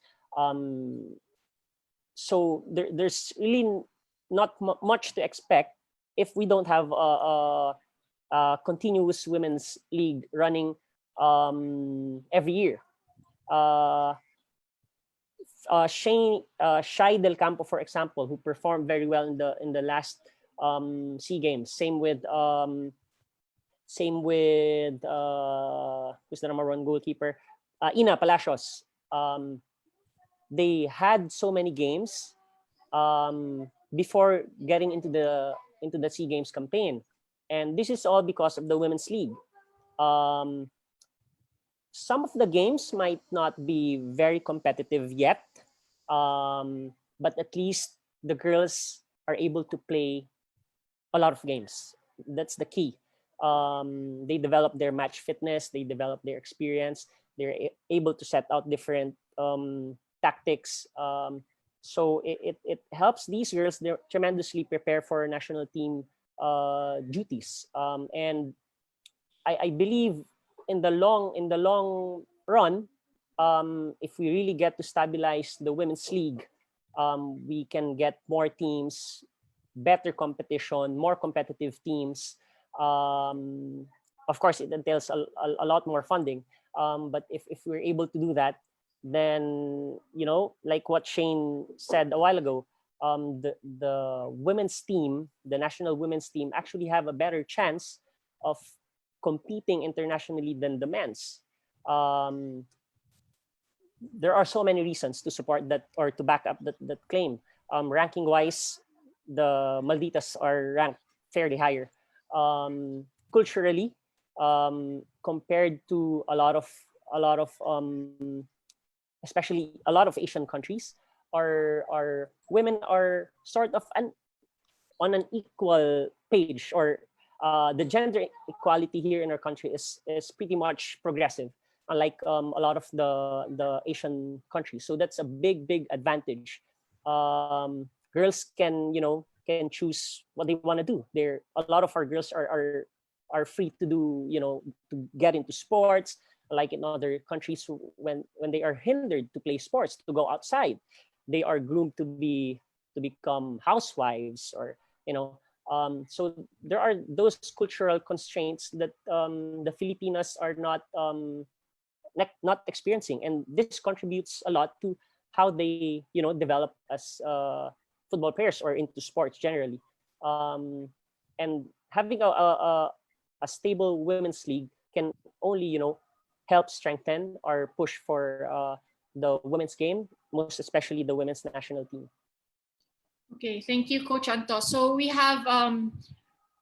So there's really not much to expect if we don't have a continuous women's league running every year. Shai Del Campo, for example, who performed very well in the last SEA Games. Same with who's the number one goalkeeper, Ina Palacios. They had so many games before getting into the SEA Games campaign, and this is all because of the Women's League. Some of the games might not be very competitive yet, but at least the girls are able to play a lot of games. That's the key. They develop their match fitness, they develop their experience, they're able to set out different tactics. So it helps these girls tremendously prepare for national team duties. And I believe in the long run, if we really get to stabilize the women's league, we can get more teams, better competition, more competitive teams. Of course, it entails a lot more funding. But if we're able to do that, then, like what Shane said a while ago, the women's team, the national women's team, actually have a better chance of competing internationally than the men's. There are so many reasons to support that or to back up that claim. Ranking wise, the Malditas are ranked fairly higher. Culturally, compared to a lot of especially a lot of Asian countries, our women are sort of on an equal page, or the gender equality here in our country is pretty much progressive, unlike a lot of the Asian countries. So that's a big advantage. Girls can choose what they want to do. A lot of our girls are free to do, to get into sports, like in other countries. When they are hindered to play sports, to go outside, they are groomed to become housewives, or so there are those cultural constraints that the Filipinas are not experiencing, and this contributes a lot to how they develop as football players or into sports generally. And having a stable women's league can only help strengthen or push for the women's game, most especially the women's national team. Okay, thank you, Coach Anto. So we have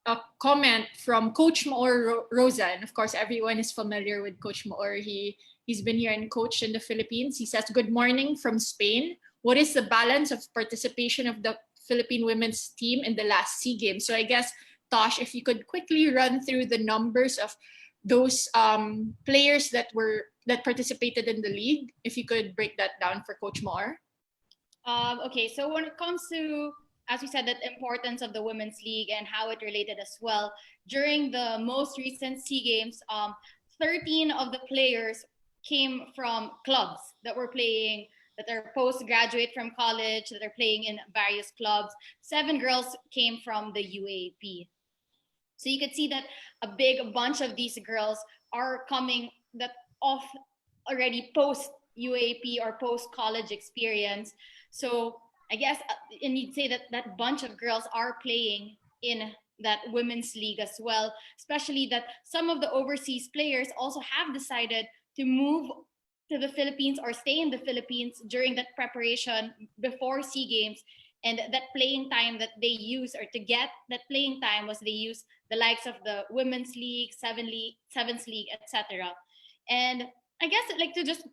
a comment from Coach Moor Rosa, and of course, everyone is familiar with Coach Moor. He's been here and coached in the Philippines. He says, "Good morning from Spain. What is the balance of participation of the Philippine women's team in the last SEA Games?" So I guess, Tosh, if you could quickly run through the numbers of those players that participated in the league, if you could break that down for Coach Moor. Okay, so when it comes to, as we said, the importance of the women's league and how it related as well, during the most recent SEA Games, 13 of the players came from clubs that were playing, that are postgraduate from college, that are playing in various clubs. 7 girls came from the UAP. So you could see that a big bunch of these girls are coming that off already post UAP or post college experience. So I guess, and you'd say that bunch of girls are playing in that women's league as well, especially that some of the overseas players also have decided to move to the Philippines or stay in the Philippines during that preparation before SEA Games. And that playing time that they use, or to get that playing time, was they use the likes of the Women's League, Sevens League, etc. And I guess I'd like to just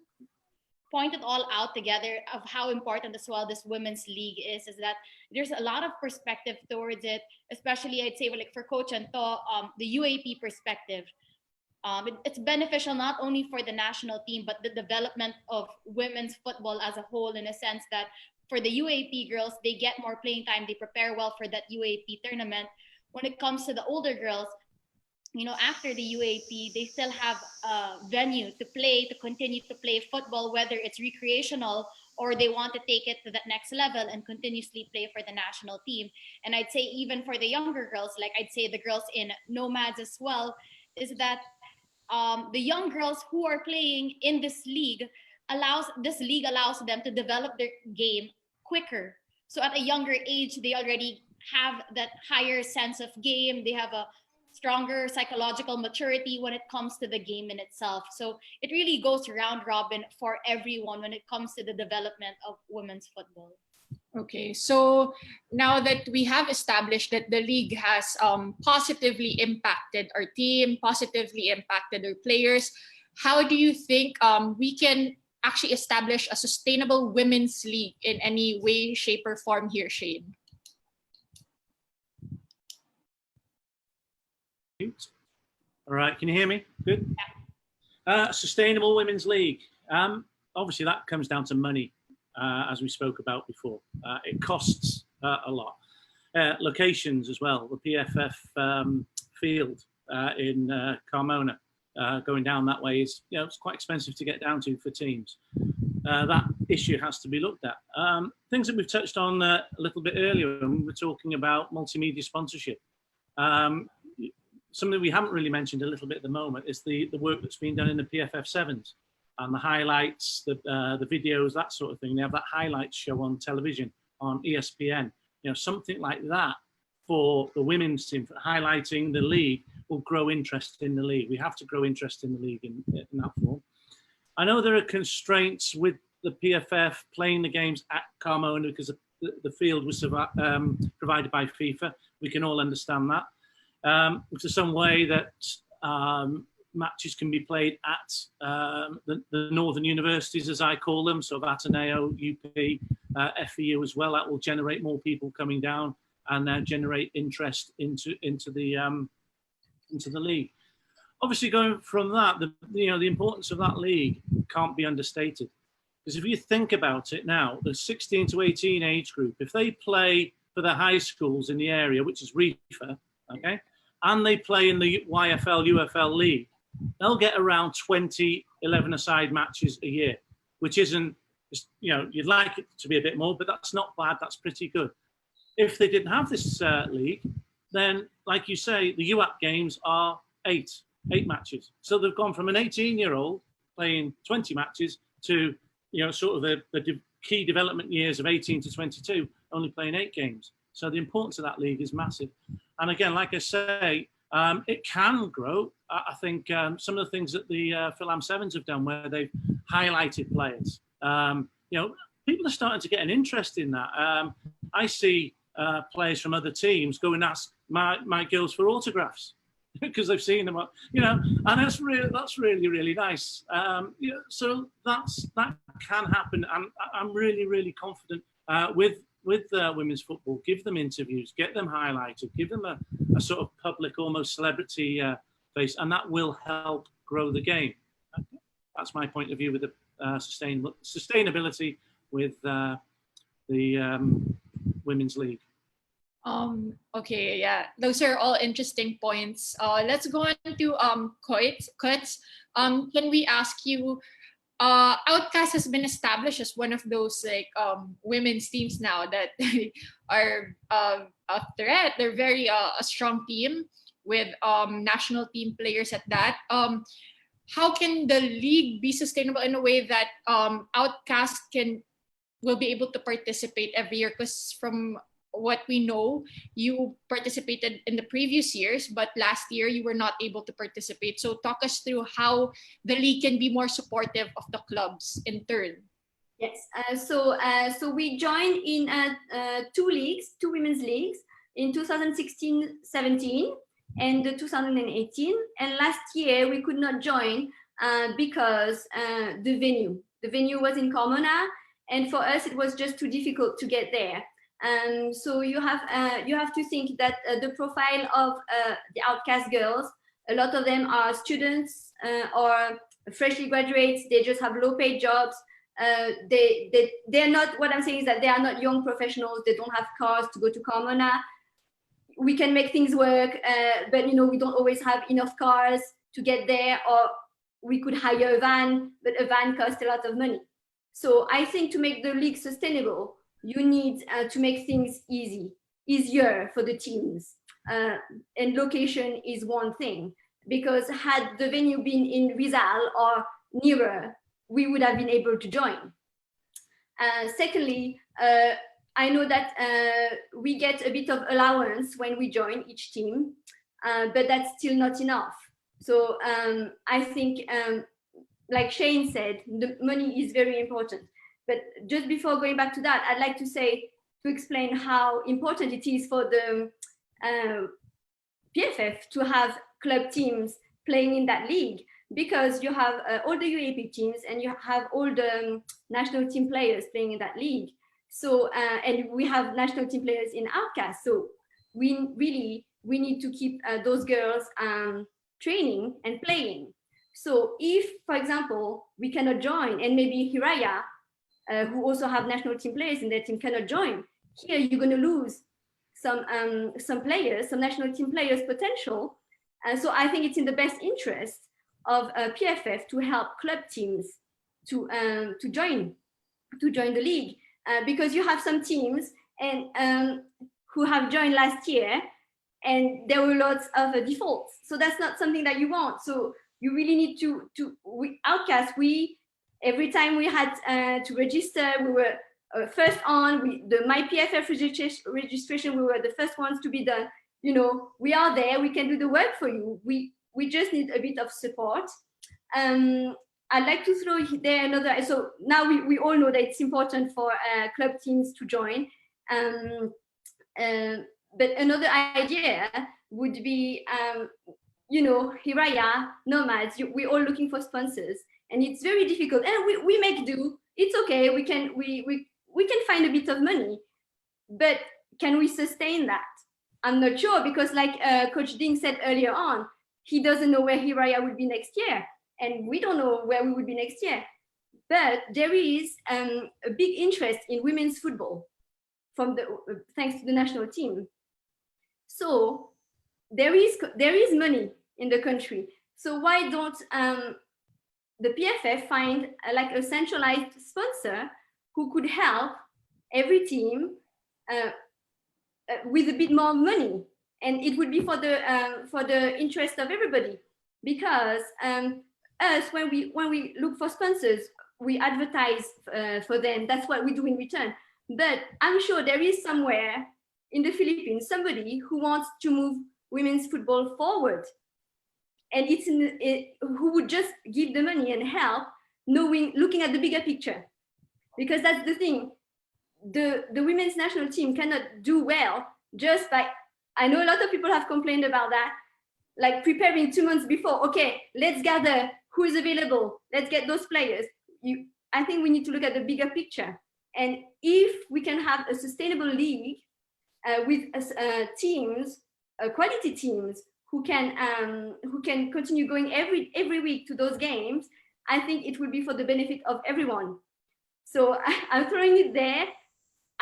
point it all out together of how important as well this women's league is that there's a lot of perspective towards it, especially I'd say like for Coach Anto, the UAP perspective. It's beneficial not only for the national team, but the development of women's football as a whole, in a sense that for the UAP girls, they get more playing time, they prepare well for that UAP tournament. When it comes to the older girls, after the UAP, they still have a venue to play, to continue to play football, whether it's recreational or they want to take it to that next level and continuously play for the national team. And I'd say even for the younger girls, like I'd say the girls in Nomads as well, is that the young girls who are playing in this league allows them to develop their game quicker. So at a younger age, they already have that higher sense of game. They have a stronger psychological maturity when it comes to the game in itself. So it really goes round robin for everyone when it comes to the development of women's football. Okay, so now that we have established that the league has positively impacted our team, positively impacted our players, how do you think we can actually establish a sustainable women's league in any way, shape, or form here, Shane? All right, can you hear me? Good. Sustainable Women's League. Obviously, that comes down to money, as we spoke about before. It costs a lot. Locations as well. The PFF field in Carmona, going down that way is, it's quite expensive to get down to for teams. That issue has to be looked at. Things that we've touched on a little bit earlier when we were talking about multimedia sponsorship. Something we haven't really mentioned a little bit at the moment is the work that's been done in the PFF Sevens and the highlights, the videos, that sort of thing. They have that highlights show on television on ESPN. Something like that for the women's team, for highlighting the league, will grow interest in the league. We have to grow interest in the league in that form. I know there are constraints with the PFF playing the games at Carmona because the field was provided by FIFA. We can all understand that. If there's some way that matches can be played at the northern universities, as I call them, so Ateneo, UP, FEU as well, that will generate more people coming down and generate interest into the league. Obviously, going from that, the importance of that league can't be understated. Because if you think about it now, the 16 to 18 age group, if they play for the high schools in the area, which is REFA, okay, and they play in the YFL, UFL league, they'll get around 20 11-a-side matches a year, which isn't, you'd like it to be a bit more, but that's not bad. That's pretty good. If they didn't have this league, then, like you say, the UAP games are eight matches. So they've gone from an 18-year-old playing 20 matches to, sort of the key development years of 18 to 22, only playing 8 games. So the importance of that league is massive. And again, like I say, it can grow. I think some of the things that the Philam Sevens have done, where they've highlighted players, people are starting to get an interest in that. I see players from other teams go and ask my girls for autographs because they've seen them, and that's really, really nice. So that can happen, and I'm really, really confident with women's football. Give them interviews, get them highlighted, give them a sort of public, almost celebrity face, and that will help grow the game. That's my point of view with the sustainability with the women's league. Okay, yeah, those are all interesting points. Let's go on to Keuts. Can we ask you, Outcast has been established as one of those women's teams now that are a threat. They're very a strong team with national team players at that. How can the league be sustainable in a way that Outcast will be able to participate every year? Because from what we know, you participated in the previous years, but last year you were not able to participate. So talk us through how the league can be more supportive of the clubs in turn. Yes, so we joined in 2 women's leagues in 2016-17 and 2018. And last year we could not join because the venue was in Carmona, and for us it was just too difficult to get there. So you have to think that the profile of the Outcast girls, a lot of them are students or freshly graduates. They just have low-paid jobs. They're not. What I'm saying is that they are not young professionals. They don't have cars to go to Carmona. We can make things work, but we don't always have enough cars to get there, or we could hire a van, but a van costs a lot of money. So I think to make the league sustainable, you need to make things easier for the teams. And location is one thing. because had the venue been in Rizal or nearer, we would have been able to join. Secondly, I know that we get a bit of allowance when we join each team, but that's still not enough. So I think, like Shane said, the money is very important. But just before going back to that, I'd like to explain how important it is for the PFF to have club teams playing in that league, because you have all the UAP teams and you have all the national team players playing in that league. So, and we have national team players in Outcast. So we need to keep those girls training and playing. So if, for example, we cannot join, and maybe Hiraya, who also have national team players in their team, cannot join, here you're going to lose some players, some national team players potential. And so I think it's in the best interest of PFF to help club teams to join the league, because you have some teams and who have joined last year, and there were lots of defaults. So that's not something that you want. So you really need to Outcast, every time we had to register, we were first on the MyPFF registration. We were the first ones to be done. You know, we are there. We can do the work for you. We just need a bit of support. I'd like to throw there another. So now we all know that it's important for club teams to join. But another idea would be, you know, Hiraya, Nomads. We're all looking for sponsors, and it's very difficult. And we make do. It's okay. We can find a bit of money, but can we sustain that? I'm not sure, because like Coach Ding said earlier on, he doesn't know where Hiraya will be next year, and we don't know where we will be next year. But there is a big interest in women's football from thanks to the national team. So there is money in the country. So why don't the PFF find like a centralized sponsor who could help every team with a bit more money, and it would be for the interest of everybody, because us, when we look for sponsors, we advertise for them. That's what we do in return. But I'm sure there is somewhere in the Philippines somebody who wants to move women's football forward, and who would just give the money and help, looking at the bigger picture, because that's the thing. The women's national team cannot do well just by, I know a lot of people have complained about that, like preparing 2 months before. Okay, let's gather who is available. Let's get those players. I think we need to look at the bigger picture. And if we can have a sustainable league with teams, quality teams who can continue going every week to those games, I think it will be for the benefit of everyone. So I'm throwing it there.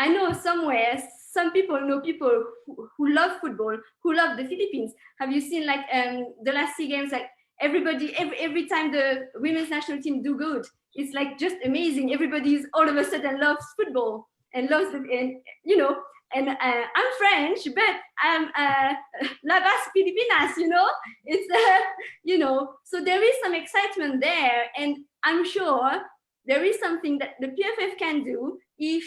I know somewhere some people know people who love football, who love the Philippines. Have you seen like the last SEA Games? Like every time the women's national team do good, it's like just amazing. Everybody's all of a sudden loves football and loves it, and you know. And I'm French, but I'm La Base Filipinas. You know, it's you know. So there is some excitement there, and I'm sure there is something that the PFF can do, if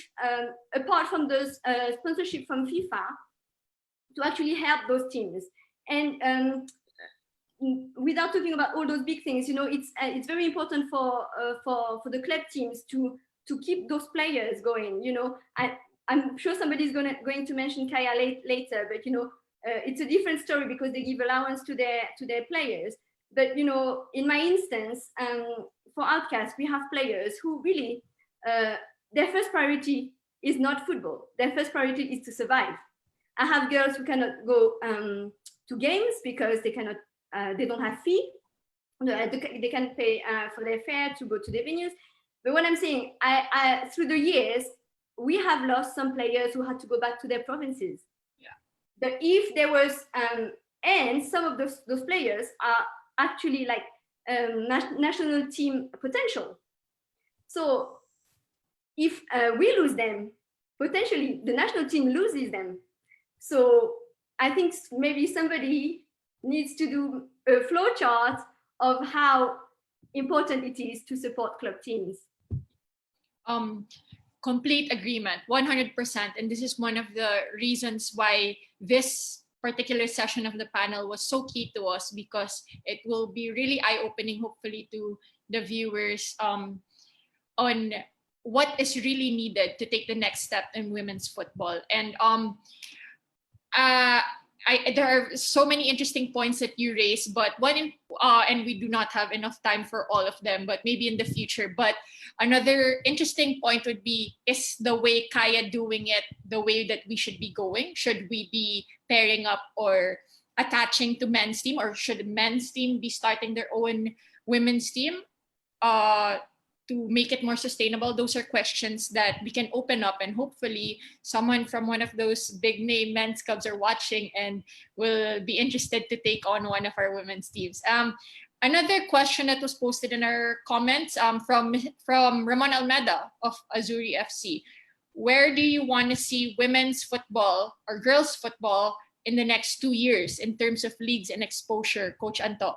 apart from those sponsorship from FIFA, to actually help those teams. And without talking about all those big things, you know, it's very important for the club teams to keep those players going. You know, I'm sure somebody's going to mention Kaya later, but you know, it's a different story because they give allowance to their players. But you know, in my instance, for Outcast, we have players who really their first priority is not football. Their first priority is to survive. I have girls who cannot go to games because they cannot. They don't have fee. They can pay for their fare to go to the venues. But what I'm saying, I through the years, we have lost some players who had to go back to their provinces. Yeah. But if there was, and some of those players are actually like national team potential. So if we lose them, potentially the national team loses them. So I think maybe somebody needs to do a flow chart of how important it is to support club teams. Complete agreement, 100%. And this is one of the reasons why this particular session of the panel was so key to us, because it will be really eye-opening, hopefully, to the viewers on what is really needed to take the next step in women's football. And there are so many interesting points that you raised, but and we do not have enough time for all of them, but maybe in the future. But another interesting point would be, is the way Kaya doing it the way that we should be going? Should we be pairing up or attaching to men's team, or should men's team be starting their own women's team to make it more sustainable? Those are questions that we can open up, and hopefully someone from one of those big name men's clubs are watching and will be interested to take on one of our women's teams. Another question that was posted in our comments from Ramon Almeda of Azuri FC. Where do you want to see women's football or girls football in the next 2 years in terms of leagues and exposure, Coach Anto?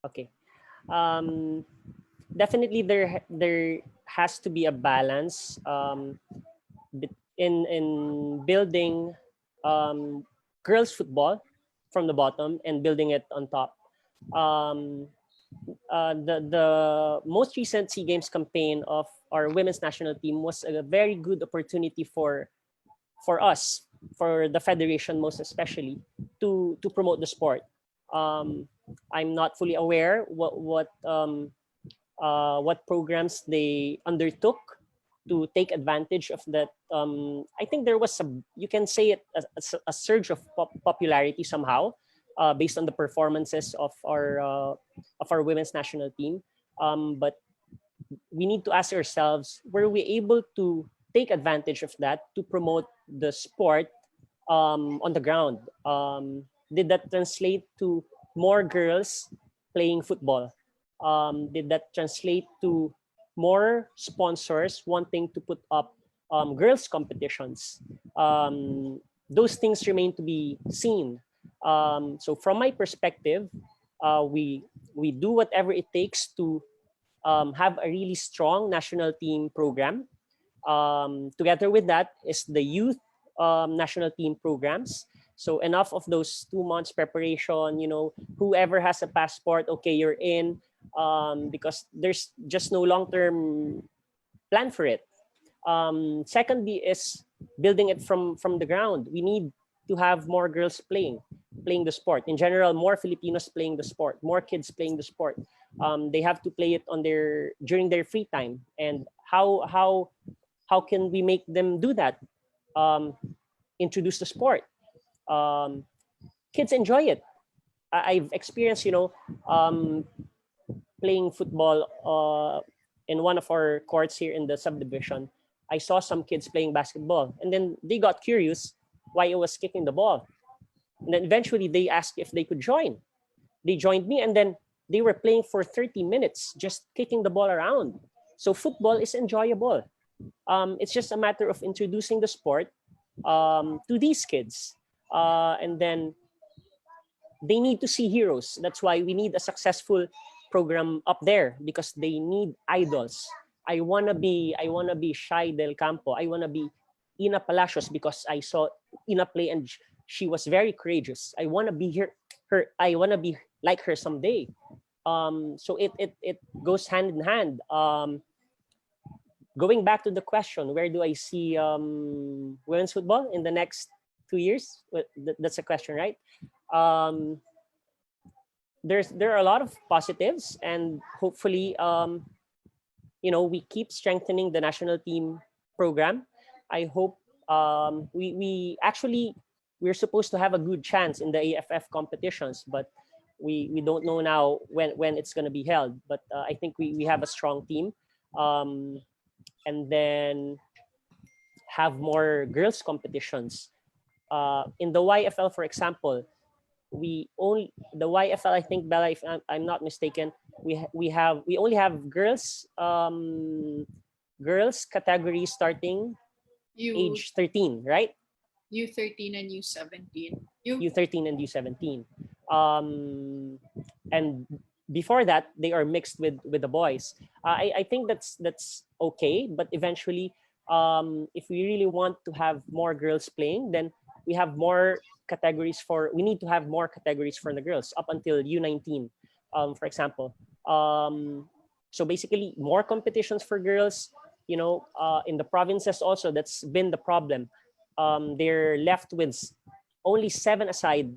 Okay. Definitely there has to be a balance in building girls football from the bottom and building it on top. The most recent SEA Games campaign of our women's national team was a very good opportunity for us, for the federation most especially, to promote the sport. I'm not fully aware what programs they undertook to take advantage of that. I think there was you can say it a surge of popularity somehow, based on the performances of our women's national team. But we need to ask ourselves, were we able to take advantage of that to promote the sport on the ground? Did that translate to more girls playing football? Did that translate to more sponsors wanting to put up girls competitions? Those things remain to be seen. So from my perspective, we do whatever it takes to have a really strong national team program. Together with that is the youth national team programs. So enough of those 2 months preparation, whoever has a passport, okay, you're in, because there's just no long-term plan for it. Secondly is building it from the ground. We need to have more girls playing the sport. In general, more Filipinos playing the sport, more kids playing the sport. They have to play it during their free time. And how can we make them do that? Introduce the sport. Kids enjoy it. I've experienced, playing football in one of our courts here in the subdivision. I saw some kids playing basketball, and then they got curious why I was kicking the ball. And then eventually they asked if they could join. They joined me, and then they were playing for 30 minutes, just kicking the ball around. So football is enjoyable. It's just a matter of introducing the sport to these kids. And then they need to see heroes. That's why we need a successful program up there, because they need idols. I wanna be Shai Del Campo. I wanna be Ina Palacios because I saw Ina play and she was very courageous. I wanna be her. I wanna be like her someday. So it goes hand in hand. Going back to the question, where do I see women's football in the next 2 years? That's a question, right? There are a lot of positives, and hopefully, we keep strengthening the national team program. I hope we're supposed to have a good chance in the AFF competitions, but we don't know now when it's going to be held. But I think we have a strong team, and then have more girls competitions. In the YFL, for example, the YFL, I think, Belay, if I'm not mistaken, we only have girls girls category starting age 13, right? U13 and U17. U13 and U17. And before that, they are mixed with the boys. I think that's okay, but eventually, if we really want to have more girls playing, then we have more categories for. We need to have more categories for the girls up until U19, for example. So basically, more competitions for girls. In the provinces also, that's been the problem. They're left with only 7 aside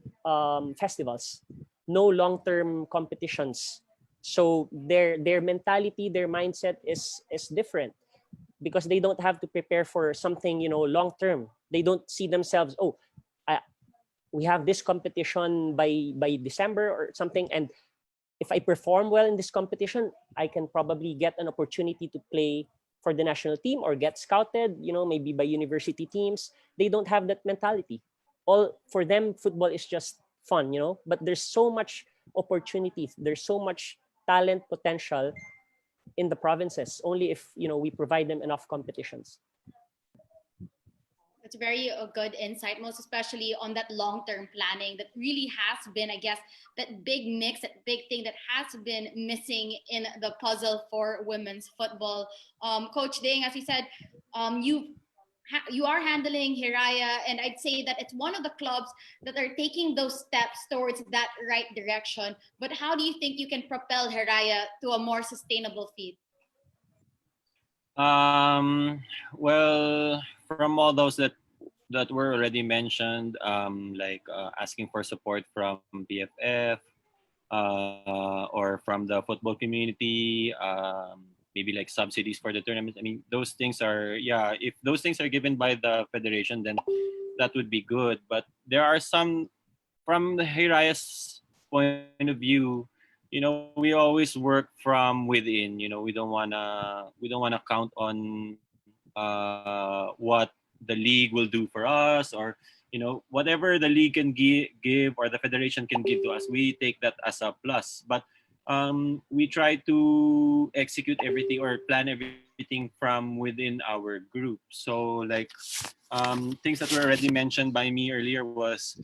festivals, no long-term competitions. So their mentality, their mindset is different because they don't have to prepare for something long-term. They don't see themselves, we have this competition by December or something, and if I perform well in this competition, I can probably get an opportunity to play for the national team or get scouted, maybe by university teams. They don't have that mentality. All for them, football is just fun, but there's so much opportunities. There's so much talent potential in the provinces, only if, we provide them enough competitions. It's very good insight, most especially on that long-term planning that really has been, I guess, that big mix, that big thing that has been missing in the puzzle for women's football. Coach Ding, as you said, you are handling Hiraya, and I'd say that it's one of the clubs that are taking those steps towards that right direction. But how do you think you can propel Hiraya to a more sustainable feat? Well, from all those that were already mentioned, like asking for support from PFF or from the football community, maybe like subsidies for the tournament. I mean, those things are, if those things are given by the federation, then that would be good. But there are some, from the Hiraya's point of view, we always work from within. We don't wanna count on what the league will do for us, or whatever the league can give or the federation can give to us. We take that as a plus, but we try to execute everything or plan everything from within our group. So like things that were already mentioned by me earlier was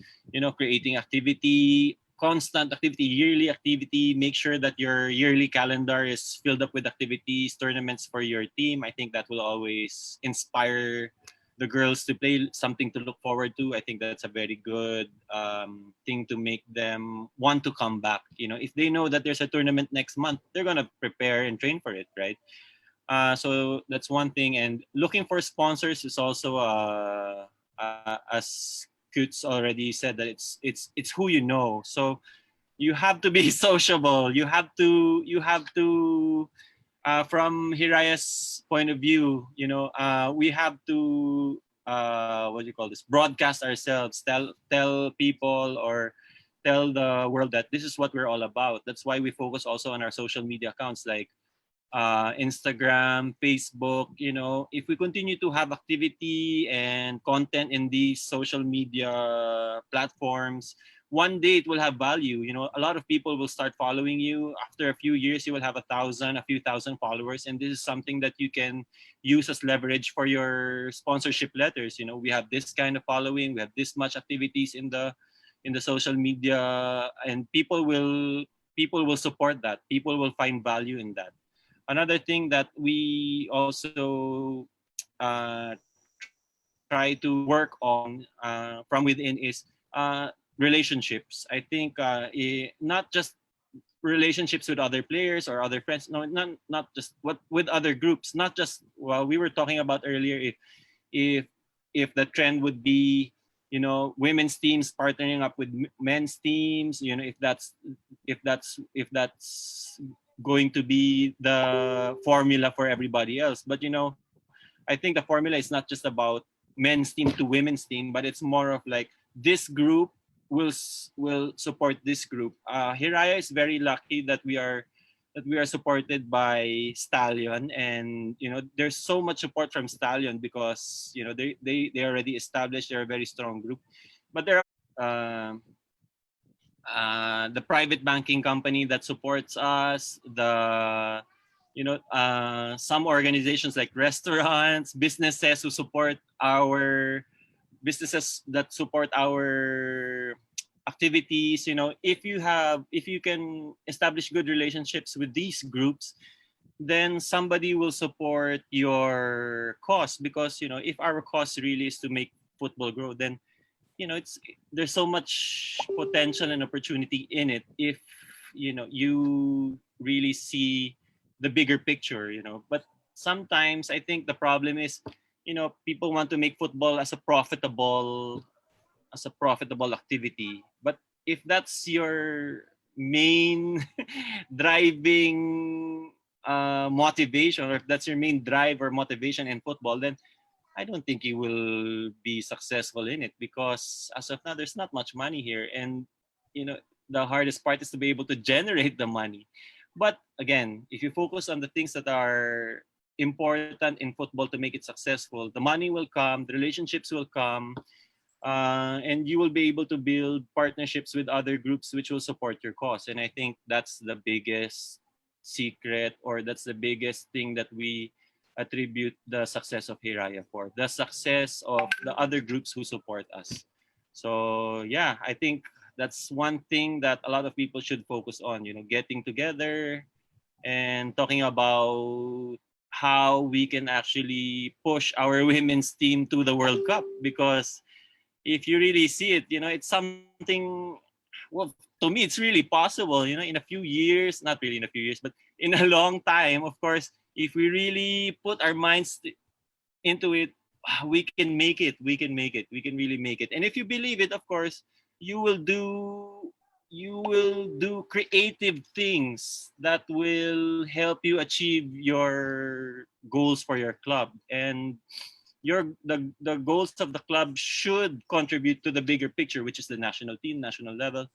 creating activity, constant activity, yearly activity. Make sure that your yearly calendar is filled up with activities, tournaments for your team. I think that will always inspire the girls to play, something to look forward to. I think that's a very good thing to make them want to come back. If they know that there's a tournament next month, they're gonna prepare and train for it, right? So that's one thing. And looking for sponsors is also, as Keuts already said, that it's who you know. So you have to be sociable. You have to. From Hiraya's point of view, we have to broadcast ourselves, tell people or tell the world that this is what we're all about. That's why we focus also on our social media accounts like Instagram, Facebook. If we continue to have activity and content in these social media platforms, one day it will have value. A lot of people will start following you. After a few years, you will have a few thousand followers, and this is something that you can use as leverage for your sponsorship letters. We have this kind of following, we have this much activities in the social media, and people will support that. People will find value in that. Another thing that we also try to work on from within is relationships. I think not just relationships with other players or other friends. No, not just with other groups. Not just, well, we were talking about earlier, if the trend would be women's teams partnering up with men's teams. If that's going to be the formula for everybody else. But I think the formula is not just about men's team to women's team, but it's more of like this group will support this group. Hiraya is very lucky that we are supported by Stallion, and there's so much support from Stallion because they already established, they're a very strong group. But there are the private banking company that supports us, the some organizations like restaurants, businesses that support our activities. If you can establish good relationships with these groups, then somebody will support your cause, because if our cause really is to make football grow, then there's so much potential and opportunity in it if you really see the bigger picture. But sometimes I think the problem is people want to make football as a profitable activity. But if that's your main driving motivation, or if that's your main drive or motivation in football, then I don't think you will be successful in it, because as of now, there's not much money here. And, the hardest part is to be able to generate the money. But again, if you focus on the things that are important in football to make it successful, the money will come, the relationships will come, and you will be able to build partnerships with other groups which will support your cause. And I think that's the biggest secret, or that's the biggest thing that we attribute the success of Hiraya for, the success of the other groups who support us. So yeah, I think that's one thing that a lot of people should focus on, getting together and talking about how we can actually push our women's team to the World Cup. Because if you really see it, it's something, well, to me, it's really possible, in a few years, not really in a few years, but in a long time, of course, if we really put our minds into it, we can make it. We can really make it. And if you believe it, of course, you will do creative things that will help you achieve your goals for your club. And the goals of the club should contribute to the bigger picture, which is the national team, national level.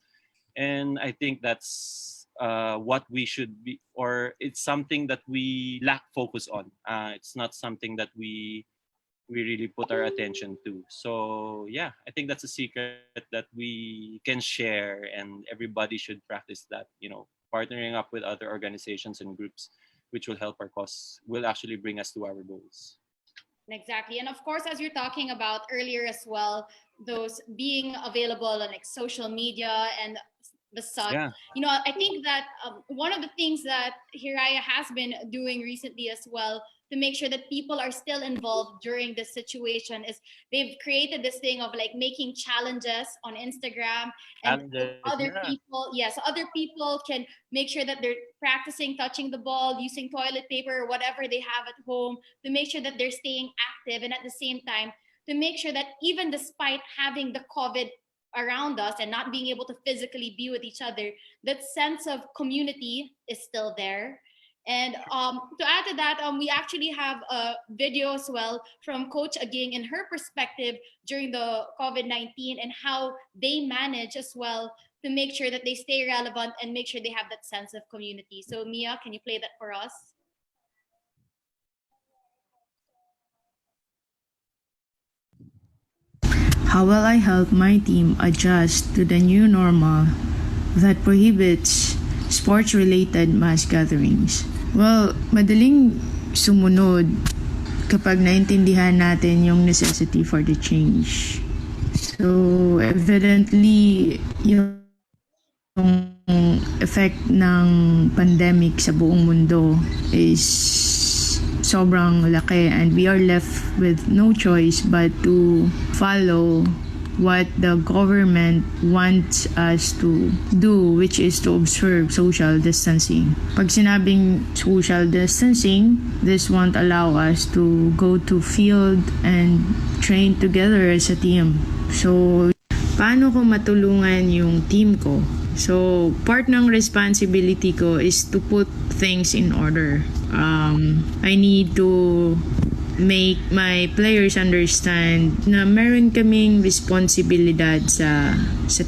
And I think that's what we should be, or it's something that we lack focus on. It's not something that we really put our attention to. So yeah, I think that's a secret that we can share, and everybody should practice that, partnering up with other organizations and groups which will help our cause, will actually bring us to our goals. Exactly. And of course, as you're talking about earlier as well, those being available on like social media and the such. Yeah. I think that one of the things that Hiraya has been doing recently as well to make sure that people are still involved during this situation is they've created this thing of like making challenges on Instagram, and other people can make sure that they're practicing touching the ball, using toilet paper or whatever they have at home, to make sure that they're staying active, and at the same time to make sure that even despite having the COVID around us and not being able to physically be with each other, that sense of community is still there. And to add to that, we actually have a video as well from Coach Aging and her perspective during the COVID-19 and how they manage as well to make sure that they stay relevant and make sure they have that sense of community. So Mia, can you play that for us? How will I help my team adjust to the new normal that prohibits sports-related mass gatherings? Well, madaling sumunod kapag naintindihan natin yung necessity for the change. So, evidently, yung effect ng pandemic sa buong mundo is sobrang laki, and we are left with no choice but to follow what the government wants us to do, which is to observe social distancing. Pag sinabing social distancing, this won't allow us to go to field and train together as a team. So, paano ko matulungan yung team ko? So, part ng responsibility ko is to put things in order. I need to make my players understand na meron kaming responsibilidad sa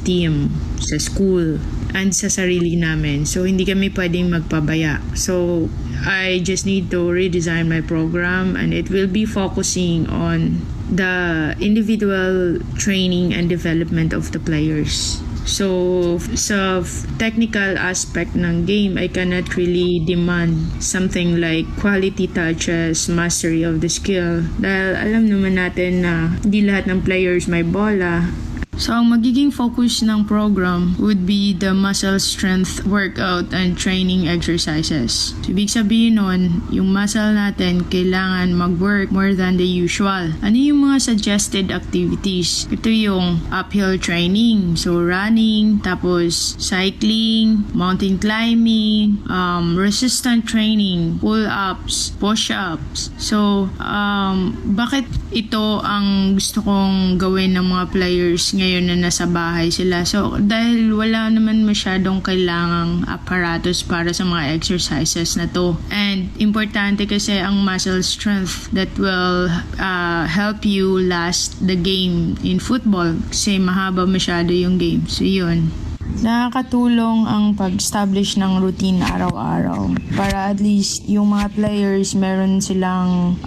team, sa school, and sa sarili namin. So, hindi kami pwedeng magpabaya. So, I just need to redesign my program, and it will be focusing on the individual training and development of the players. So, sa technical aspect ng game, I cannot really demand something like quality touches, mastery of the skill. Dahil alam naman natin na hindi lahat ng players may bola. So, ang magiging focus ng program would be the muscle strength workout and training exercises. So, ibig sabihin nun, yung muscle natin kailangan mag-work more than the usual. Ano yung mga suggested activities? Ito yung uphill training, so running, tapos cycling, mountain climbing, resistant training, pull-ups, push-ups. So, bakit ito ang gusto kong gawin ng mga players ngayon na nasa bahay sila? So, dahil wala naman masyadong kailangang apparatus para sa mga exercises na to. And importante kasi ang muscle strength that will help you last the game in football kasi mahaba masyado yung game. So, yun. Nakakatulong ang pag-establish ng routine araw-araw para at least yung mga players meron silang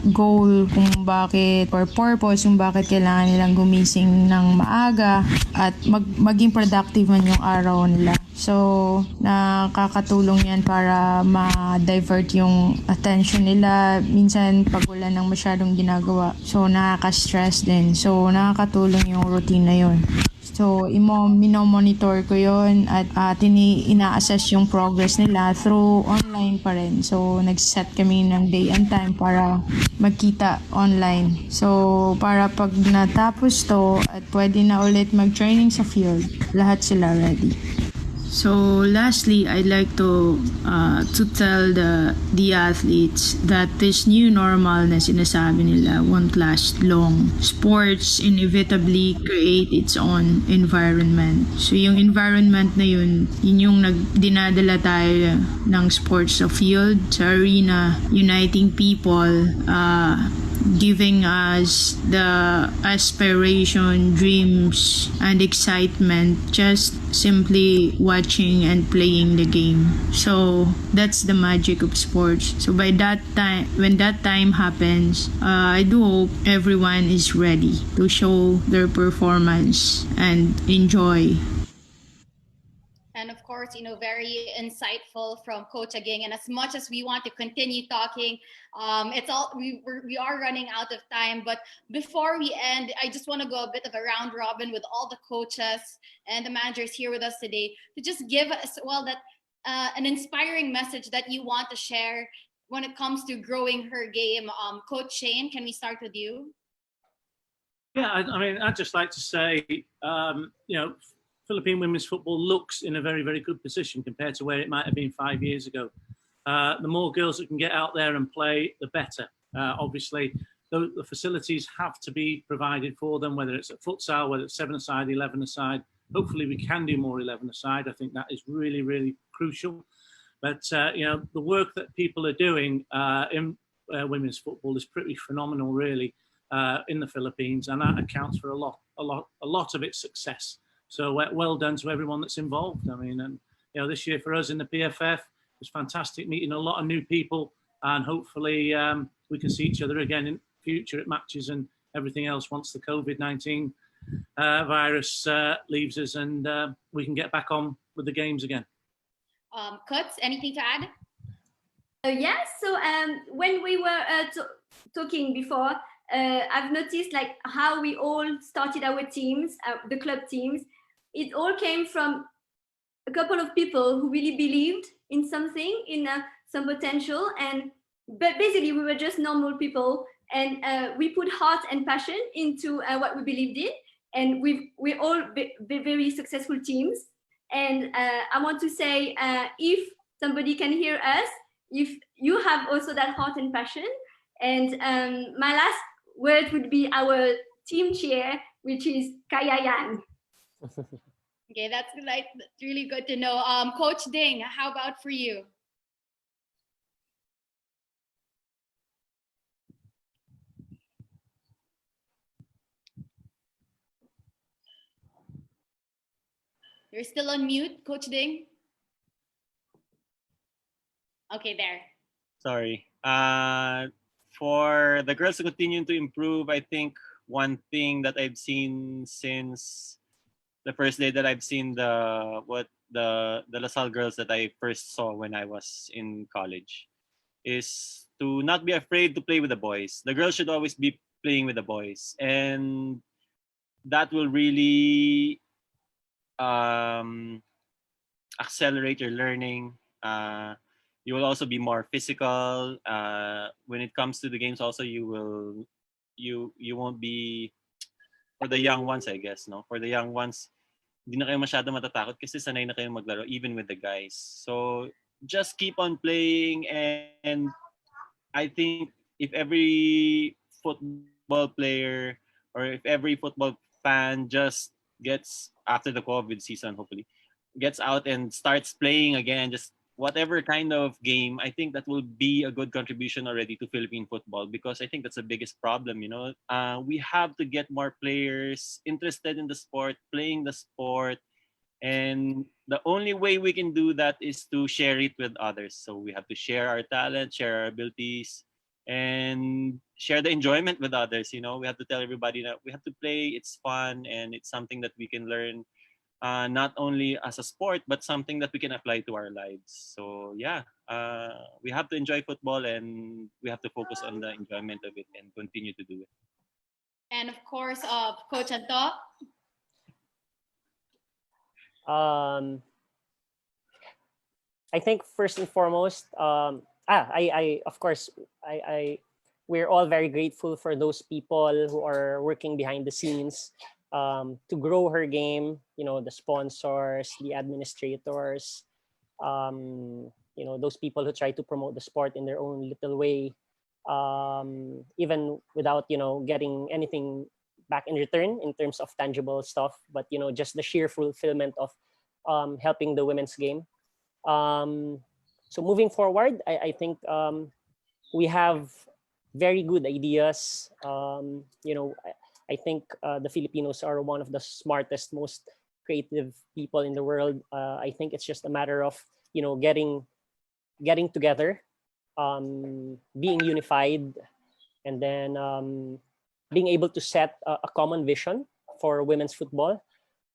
goal kung bakit or purpose kung bakit kailangan nilang gumising ng maaga at maging productive man yung araw nila. So, nakakatulong yan para ma-divert yung attention nila. Minsan, pag wala nang masyadong ginagawa, so nakaka-stress din. So, nakakatulong yung routine na yun. So, minomonitor ko yon at ina-assess yung progress nila through online pa rin. So, nag-set kami ng day and time para magkita online. So, para pag natapos to at pwede na ulit mag-training sa field, lahat sila ready. So lastly, I'd like to tell the athletes that this new normal na sinasabi nila won't last long. Sports inevitably create its own environment. So yung environment na yun yung dinadala tayo ng sports sa field, sa arena, uniting people, giving us the aspiration, dreams, and excitement just simply watching and playing the game. So that's the magic of sports. So by that time, when that time happens, I do hope everyone is ready to show their performance and enjoy. And of course, very insightful from Coach Aging. And as much as we want to continue talking, we are running out of time. But before we end, I just want to go a bit of a round robin with all the coaches and the managers here with us today to just give us an inspiring message that you want to share when it comes to growing her game. Coach Shane, can we start with you? Yeah, I mean, I'd just like to say, Philippine women's football looks in a very, very good position compared to where it might have been 5 years ago. The more girls that can get out there and play, the better. Obviously, the facilities have to be provided for them, whether it's at futsal, whether it's 7-a-side, 11-a-side. Hopefully, we can do more 11-a-side. I think that is really, really crucial. But, the work that people are doing in women's football is pretty phenomenal, really, in the Philippines. And that accounts for a lot of its success. So well done to everyone that's involved. I mean, and this year for us in the PFF was fantastic, meeting a lot of new people, and hopefully we can see each other again in future at matches and everything else once the COVID-19 virus leaves us and we can get back on with the games again. Keuts, anything to add? Yes. So when we were talking before, I've noticed how we all started our teams, the club teams. It all came from a couple of people who really believed in something, in some potential, but basically we were just normal people, and we put heart and passion into what we believed in, and we're all very successful teams. And I want to say, if somebody can hear us, if you have also that heart and passion, and my last word would be our team chair, which is Kaya Yang. Okay, that's really good to know. Coach Ding, how about for you? You're still on mute, Coach Ding? Okay, there. Sorry. For the girls to continue to improve, I think one thing that I've seen since the first day that I've seen the LaSalle girls that I first saw when I was in college is to not be afraid to play with the boys. The girls should always be playing with the boys, and that will really accelerate your learning. You will also be more physical. When it comes to the games, also you won't be, for the young ones, I guess, no? For the young ones, hindi na kayo masyado matatakot kasi sanay na kayo maglaro even with the guys. So just keep on playing, and I think if every football player or if every football fan just gets, after the COVID season, hopefully, gets out and starts playing again, just whatever kind of game, I think that will be a good contribution already to Philippine football, because I think that's the biggest problem, you know. We have to get more players interested in the sport, playing the sport, and the only way we can do that is to share it with others. So we have to share our talent, share our abilities, and share the enjoyment with others. You know, we have to tell everybody that we have to play. It's fun and it's something that we can learn, not only as a sport, but something that we can apply to our lives. So yeah, we have to enjoy football, and we have to focus on the enjoyment of it and continue to do it. And of course, Coach Anto. I think first and foremost, I of course, we're all very grateful for those people who are working behind the scenes to grow her game. You know, the sponsors, the administrators, you know, those people who try to promote the sport in their own little way, even without, you know, getting anything back in return in terms of tangible stuff, but, you know, just the sheer fulfillment of helping the women's game. So moving forward, I think we have very good ideas. You know, I think the Filipinos are one of the smartest, most creative people in the world. I think it's just a matter of, you know, getting together, being unified, and then being able to set a common vision for women's football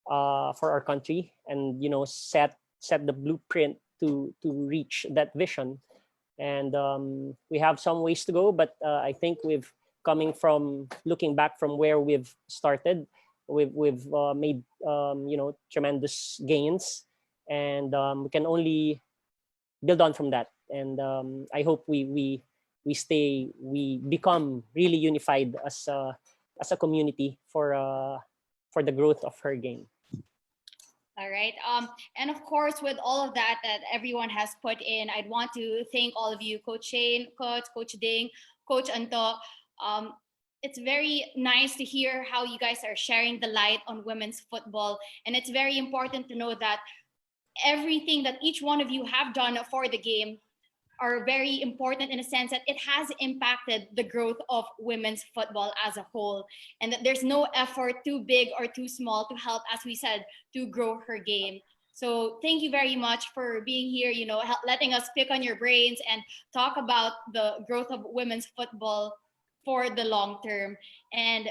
for our country, and, you know, set the blueprint to reach that vision. And we have some ways to go, but I think looking back from where we've started, we've made you know, tremendous gains, and we can only build on from that. And I hope we become really unified as a community for the growth of her game. All right. And of course, with all of that everyone has put in, I'd want to thank all of you, Coach Shane, Coach Ding, Coach Anto. It's very nice to hear how you guys are sharing the light on women's football. And it's very important to know that everything that each one of you have done for the game are very important in a sense that it has impacted the growth of women's football as a whole, and that there's no effort too big or too small to help, as we said, to grow her game. So thank you very much for being here, you know, letting us pick on your brains and talk about the growth of women's football for the long term. And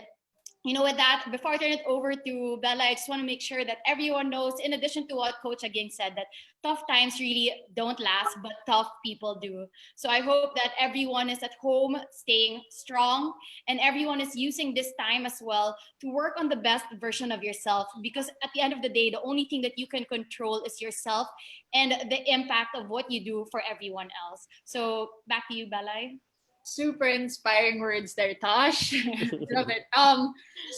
you know, with that, before I turn it over to Belay, I just want to make sure that everyone knows, in addition to what Coach Aging said, that tough times really don't last, but tough people do. So I hope that everyone is at home staying strong, and everyone is using this time as well to work on the best version of yourself, because at the end of the day, the only thing that you can control is yourself and the impact of what you do for everyone else. So back to you, Belay. Super inspiring words there, Tosh. Love it.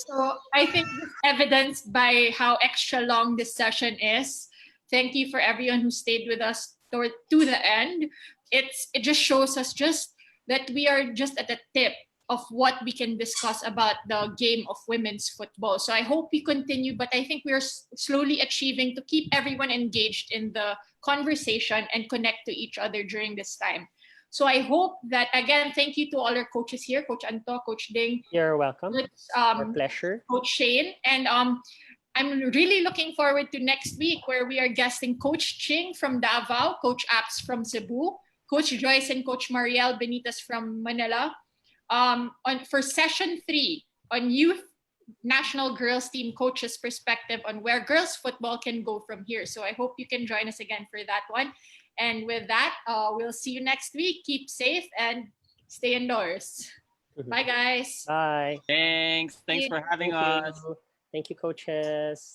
So I think this evidenced by how extra long this session is. Thank you for everyone who stayed with us to the end. It just shows us just that we are just at the tip of what we can discuss about the game of women's football. So I hope we continue, but I think we're slowly achieving to keep everyone engaged in the conversation and connect to each other during this time. So I hope that, again, thank you to all our coaches here, Coach Anto, Coach Ding. You're welcome. Our pleasure. Coach Shane. And I'm really looking forward to next week, where we are guesting Coach Ching from Davao, Coach Apps from Cebu, Coach Joyce and Coach Mariel Benitez from Manila, for session 3 on youth national girls team coach's perspective on where girls football can go from here. So I hope you can join us again for that one. And with that, we'll see you next week. Keep safe and stay indoors. Bye, guys. Bye. Thanks for having Thank us. you. Thank you, coaches.